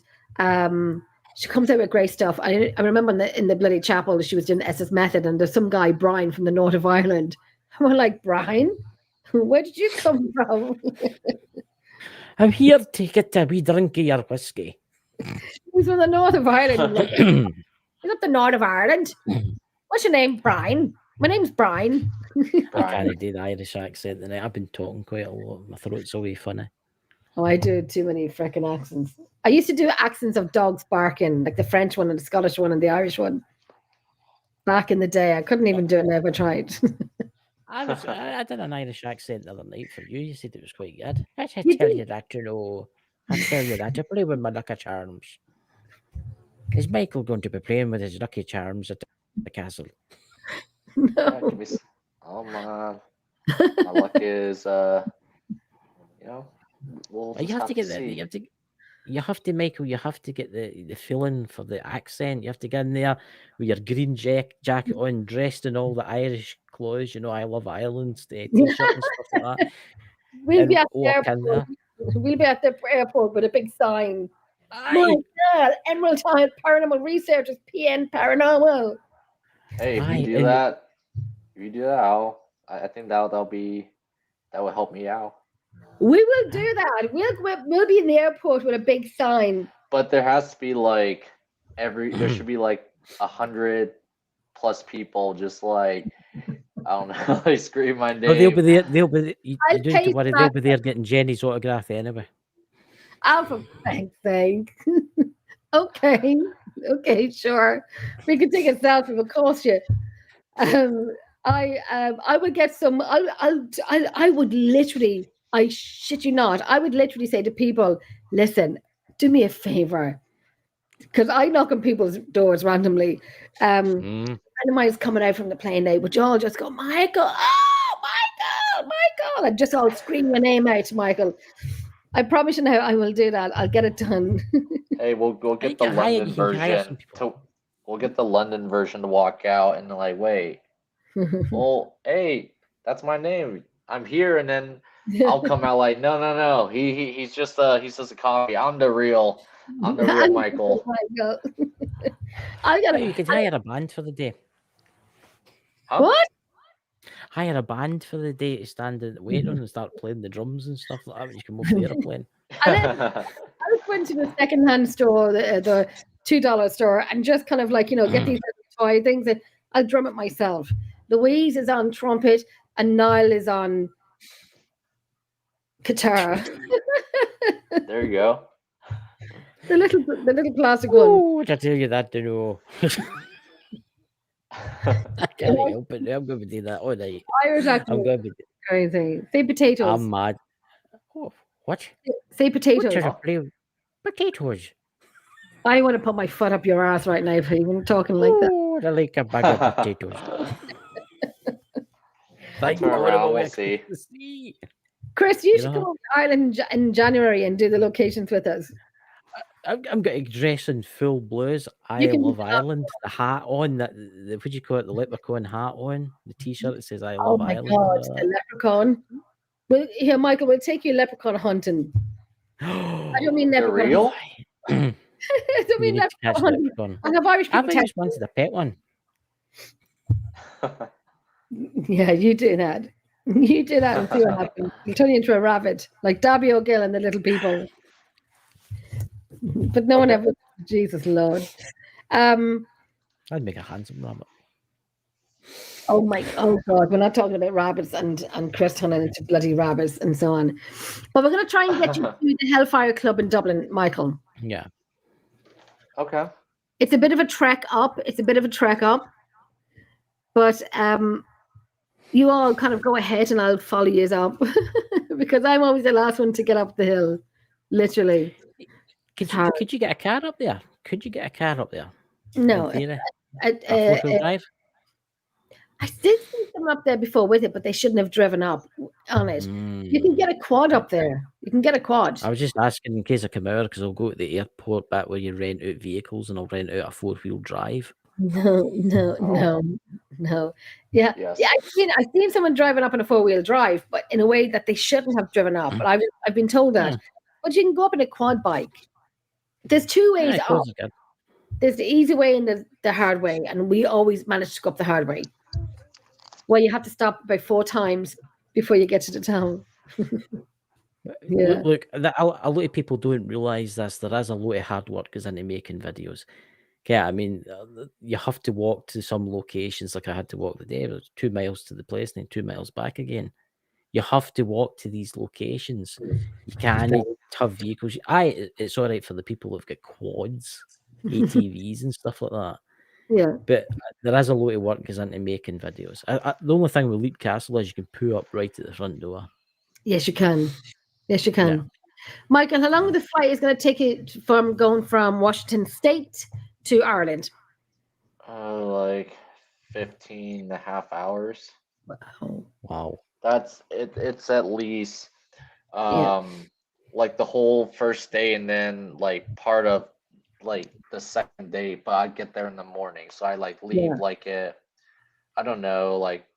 she comes out with great stuff. I remember in the bloody chapel she was doing the Estes method, and there's some guy, Brian, from the north of Ireland. And we're like, Brian, where did you come from? I'm here to get a wee drink of your whiskey. He's from the north of Ireland. Like, you're not the north of Ireland. What's your name, Brian? My name's Brian. I can't do the Irish accent tonight. I've been talking quite a lot. My throat's always funny. Oh, I do too many freaking accents. I used to do accents of dogs barking, like the French one and the Scottish one and the Irish one. Back in the day, I couldn't even do it now if I tried. I did an Irish accent the other night for you. You said it was quite good. I tell you that, I tell you that. I play with my Lucky Charms. Is Michael going to be playing with his Lucky Charms at the castle? No. Oh man, my luck is we'll You have to get see. you have to, Michael. You have to get the feeling for the accent. You have to get in there with your green jacket on, dressed in all the Irish clothes. You know, I love Ireland t-shirt and stuff like that. We'll be at the walk in airport. there. We'll be at the airport with a big sign. Aye. My God, Emerald Isle Paranormal Researchers, PN Paranormal. Hey, if you do that, I think that will help me out. We will do that. We'll be in the airport with a big sign. But there has to be like there should be like 100+ people just like I don't know, like scream my Oh, they'll name. be there. They'll be. You I'll don't need to pay worry. They'll be there getting Jenny's autograph anyway. out for thanks sake. Okay. Okay, sure. We can take a selfie, of course you. I would get some. I would literally. I shit you not. I would literally say to people, "Listen, do me a favor, because I knock on people's doors randomly. Mm. Friend of mine's coming out from the plane now, but you all just go, Michael, oh Michael, and just all scream your name out, Michael. I promise you now, I will do that. I'll get it done. Hey, we'll get You the can hire. London You can hire some version people. we'll get the London version to walk out and like, wait, well, hey, that's my name. I'm here, and then I'll come out like, no. He's just a copy. I'm the real Michael. Michael. I got You could hire a band for the day. Huh? What? Hire a band for the day to stand in the wait room and start playing the drums and stuff like that when you come off the airplane. I went to the secondhand store, the $2 store, and just kind of like, get these little toy things. And I'll drum it myself. Louise is on trumpet, and Niall is on guitar. There you go. the little plastic one. Oh, did I tell you that? No. I can't help it. I'm going to do that all night. Irish I'm accent. going to be. Crazy. Say potatoes. I'm mad. Oh, what? Say potatoes. Potatoes. I want to put my foot up your ass right now for even talking like that. Oh, I like a bag of potatoes. Thank Turn God around, I'm we'll away see. to see. Chris, you should come over to Ireland in January and do the locations with us. I'm going to dress in full blues. I love Ireland. The hat on, the what do you call it? The leprechaun hat on. The T-shirt that says "I love Ireland." Oh my God, the leprechaun. Well, here, Michael, we'll take you leprechaun hunting. I don't mean They're leprechaun. real? I don't mean leprechaun hunting. I have Irish people. I just wanted a pet one. Yeah, you do that. You do that and see what happens. You'll turn you into a rabbit, like Darby O'Gill and the Little People. But no one ever. Jesus Lord. I'd make a handsome rabbit. Oh God, we're not talking about rabbits and Chris turning into bloody rabbits and so on. But we're going to try and get you to the Hellfire Club in Dublin, Michael. Yeah. Okay. It's a bit of a trek up. But you all kind of go ahead and I'll follow you up because I'm always the last one to get up the hill, literally. Could you get a car up there? No. A 4-wheel drive? I did see someone up there before with it, but they shouldn't have driven up on it. You can get a quad up there. You can get a quad. I was just asking in case I come out because I'll go to the airport back where you rent out vehicles and I'll rent out a 4-wheel drive. No. Yeah. Yes. Yeah, I've seen someone driving up in a 4-wheel drive, but in a way that they shouldn't have driven up. But I've been told that. But you can go up in a quad bike. There's two ways up. There's the easy way and the hard way, and we always manage to go up the hard way. Well, you have to stop about 4 times before you get to the town. Yeah. Look, a lot of people don't realise this. There is a lot of hard work goes into making videos. Okay, I mean, you have to walk to some locations. Like I had to walk the day. It was 2 miles to the place and then 2 miles back again. You have to walk to these locations. You can't have vehicles. It's all right for the people who've got quads, ATVs and stuff like that. Yeah. But there is a lot of work goes into making videos. The only thing with Leap Castle is you can pull up right at the front door. Yes, you can. Yeah. Michael, how long the flight is going to take you from going from Washington State to Ireland? Like 15.5 hours. Wow. That's it. It's at least like the whole first day and then like part of like the second day, but I get there in the morning, so I like leave like at I don't know, like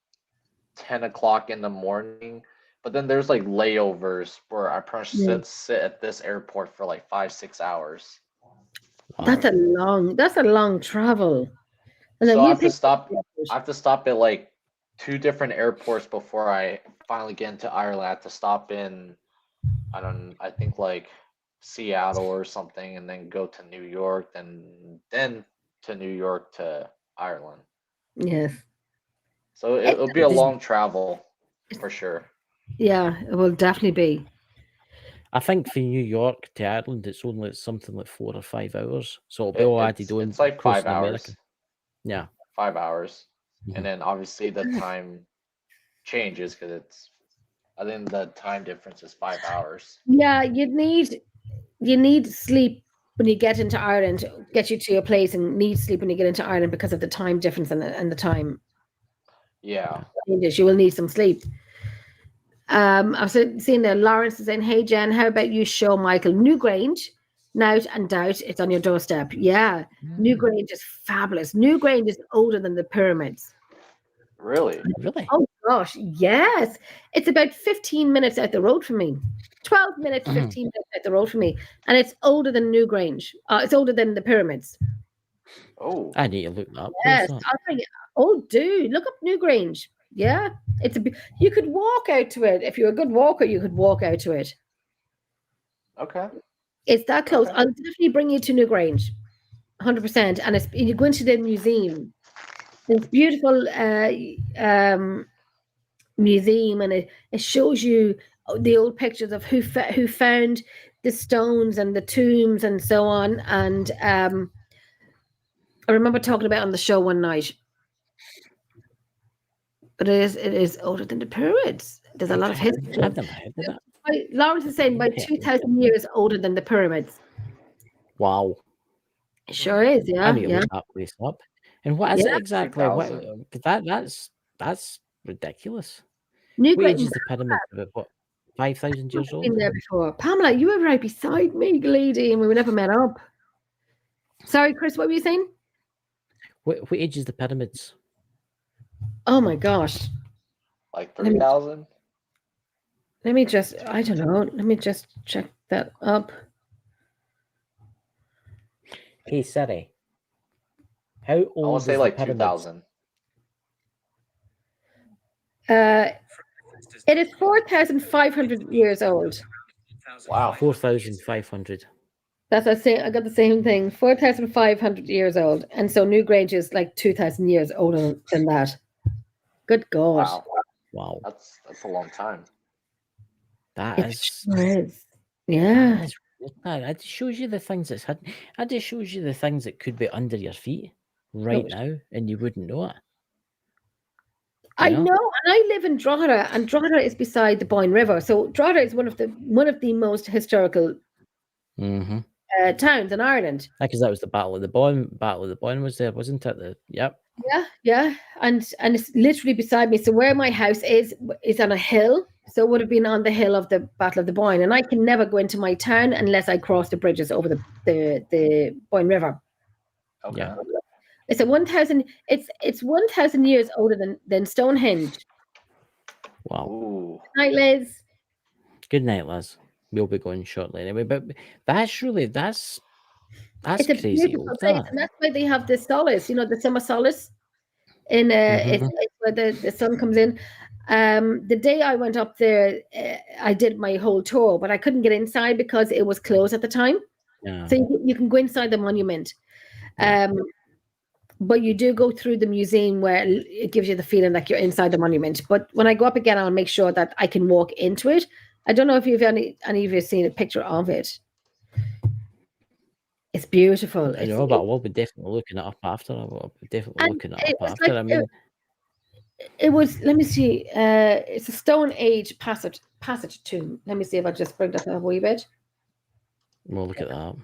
10 o'clock in the morning. But then there's like layovers where I pretty much sit at this airport for like 5-6 hours. Wow. That's a long travel. And so I have to stop at like 2 different airports before I finally get into Ireland. I have to stop in I think like Seattle or something, and then go to New York, then to New York to Ireland. Yes. So It, it'll be a Did- long travel for sure. yeah, it will definitely be. I think from New York to Ireland, it's only something like 4 or 5 hours. So it'll be all added on It's like across 5 America. hours. Yeah. 5 hours. Mhm. And then obviously the time changes because I think the time difference is 5 hours. Yeah, you need sleep when you get into Ireland, get you to your place, and need sleep when you get into Ireland because of the time difference and the time Yeah. changes. You will need some sleep. I've seen that Lawrence is saying, "Hey Jen, how about you show Michael Newgrange? Now and doubt it's on your doorstep." Yeah, Newgrange is fabulous. Newgrange is older than the pyramids. Really? Really? Oh gosh, yes. It's about 15 minutes out the road from me. 12 minutes, 15 minutes out the road from me. And it's older than Newgrange. It's older than the pyramids. Oh. I need to look that Yes. place up. I'll tell you. Oh, dude, look up Newgrange. Yeah. You could walk out to it. If you're a good walker, you could walk out to it. Okay. It's that close. Okay. I'll definitely bring you to Newgrange. 100%. And you go into the museum. It's beautiful museum, and it shows you the old pictures of who found the stones and the tombs and so on. And I remember talking about it on the show one night. But it is older than the pyramids. There's a lot of history. I've never heard of that. Lawrence is saying about Yeah. 2,000 years older than the pyramids. Wow. It sure is, I yeah, need to yeah. look that place up. And what is it Yeah. exactly? What 2000. that's ridiculous. New What age Great is the pyramid? About what? 5,000 years been old? there before. Pamela, you were right beside me, lady, and we never met up. Sorry, Chris, what were you saying? What age is the pyramids? Oh my gosh. Like Let me- 3,000? Let me just, I don't know. Let me just check that up. Hey Siri, how I want old to say is the like pyramids? 2,000. It is 4,500 years old. Wow. 4,500. That's what I say. I got the same thing. 4,500 years old. And so Newgrange is like 2,000 years older than that. Good God. Wow. Wow. That's a long time. That It is sure is. Yeah. that is weird. It just shows you the things that's hidden. It just shows you the things that could be under your feet right now, and you wouldn't know it. I You know? know, and I live in Drogheda, and Drogheda is beside the Boyne River. So Drogheda is one of the most historical Mm-hmm. towns in Ireland. Because that was the Battle of the Boyne. Battle of the Boyne was there, wasn't it? Yep. Yeah, and it's literally beside me. So where my house is on a hill. So it would have been on the hill of the Battle of the Boyne, and I can never go into my town unless I cross the bridges over the Boyne River. Okay. Yeah. It's a 1,000. It's 1,000 years older than Stonehenge. Wow. Ooh. Night, Liz. Good night, Liz. We'll be going shortly anyway. But that's It's a crazy beautiful old. place, That. and that's why they have the solace. You know, the summer solace. In it's where the sun comes in. The day I went up there, I did my whole tour, but I couldn't get inside because it was closed at the time. Yeah. So you can go inside the monument. Yeah. But you do go through the museum where it gives you the feeling like you're inside the monument. But when I go up again, I'll make sure that I can walk into it. I don't know if you've any of you seen a picture of it. It's beautiful. I know, but we'll be definitely looking it up after. We'll be definitely And looking it it up was after. like I mean, it was. Let me see. It's a Stone Age passage tomb. Let me see if I just bring that up a wee bit. we'll look at that.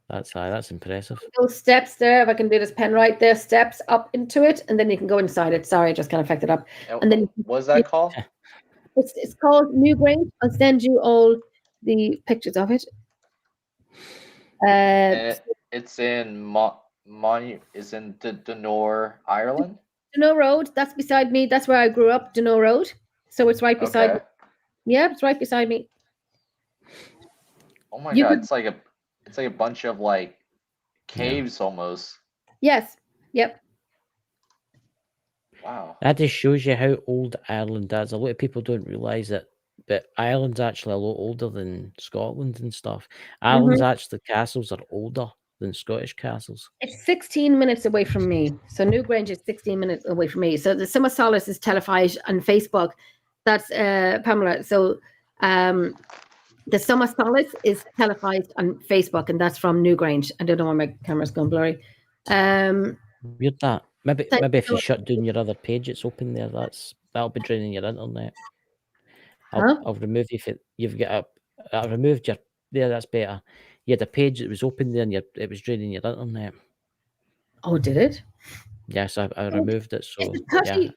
That's impressive. Those steps there. If I can do this pen right there, steps up into it, and then you can go inside it. Sorry, I just kind of affected up. And then What's that called? it's called Newgrange. I'll send you all the pictures of it. It's in is in Dunor, Ireland. Dunno Road. That's beside me. That's where I grew up. Dunno Road. So it's right beside me. Okay. Yeah, it's right beside me. Oh my You god, could- it's like a bunch of like caves almost. Yes. Yep. Wow. That just shows you how old Ireland is. A lot of people don't realise that but Ireland's actually a lot older than Scotland and stuff. Ireland's actually castles are older than Scottish castles. It's 16 minutes away from me. So Newgrange is 16 minutes away from me. So the Summer Solace is televised on Facebook. That's Pamela. So the Summer Solace is televised on Facebook, and that's from Newgrange. I don't know why my camera's gone blurry. Weird that. Maybe So- maybe if you shut down your other page, it's open there. That'll be draining your internet. Huh? I'll remove you if you've got I removed your there. That's better. You had a page that was open there, and it was draining your internet. Oh, did it? Yes, I removed it. So yeah,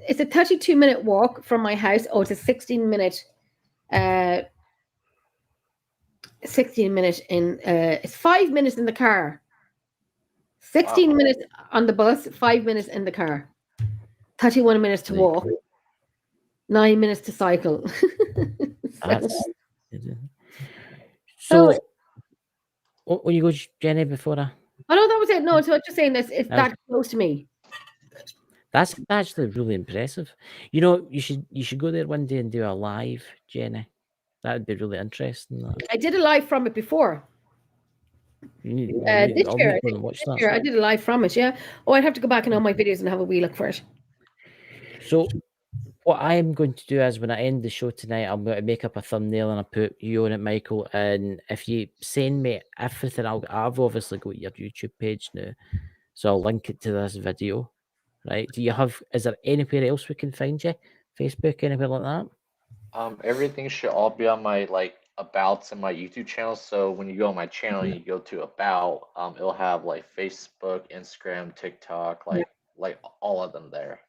It's a 32-minute walk from my house. Oh, it's a 16-minute. 16 minutes in. It's 5 minutes in the car. 16 minutes on the bus. 5 minutes in the car. 31 minutes to walk. 9 minutes to cycle. that's so. When you go, Jenny, before I. Oh no, that was it. No, so I'm just saying this. It's that close to me. That's actually really impressive. You know, you should go there one day and do a live, Jenny. That would be really interesting. I did a live from it before. This year, I did a live from it. Yeah. Oh, I'd have to go back and all my videos and have a wee look for it. So, what I'm going to do is when I end the show tonight, I'm going to make up a thumbnail and I put you on it, Michael. And if you send me everything, I've obviously got your YouTube page now, so I'll link it to this video. Right? Is there anywhere else we can find you? Facebook, anywhere like that? Everything should all be on my abouts and my YouTube channel. So when you go on my channel, you go to about, it'll have like Facebook, Instagram, TikTok, like all of them there.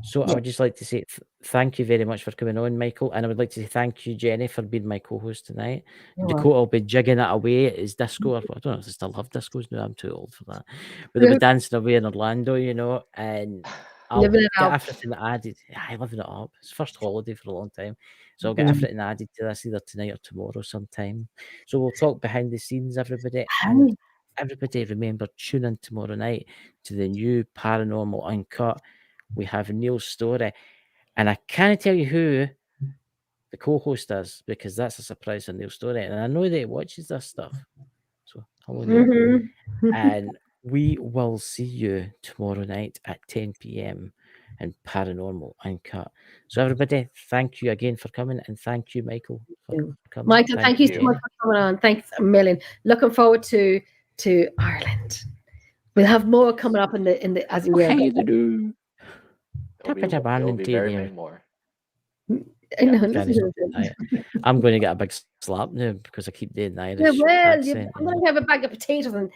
So I would just like to say thank you very much for coming on, Michael, and I would like to say thank you, Jenny, for being my co-host tonight. Dakota will be jigging it away at his disco. I don't know if I still have discos now. I'm too old for that. But they'll be dancing away in Orlando, and I'll get everything added. I living it up. It's first holiday for a long time, so I'll get everything added to this either tonight or tomorrow sometime. So we'll talk behind the scenes, everybody. And everybody, remember, tune in tomorrow night to the new Paranormal Uncut. We have Neil's story, and I can't tell you who the co-host is because that's a surprise for Neil's story, and I know that he watches this stuff. So hello, Neil. And we will see you tomorrow night at 10 p.m. in Paranormal Uncut. So everybody, thank you again for coming, and thank you, Michael, for coming. Michael, thank you so much for coming on. Thanks a million. Looking forward to Ireland. We'll have more coming up in the as we go. There'll be very many more. I'm going to get a big slap now because I keep doing the Irish accent. I'm going to have a bag of potatoes and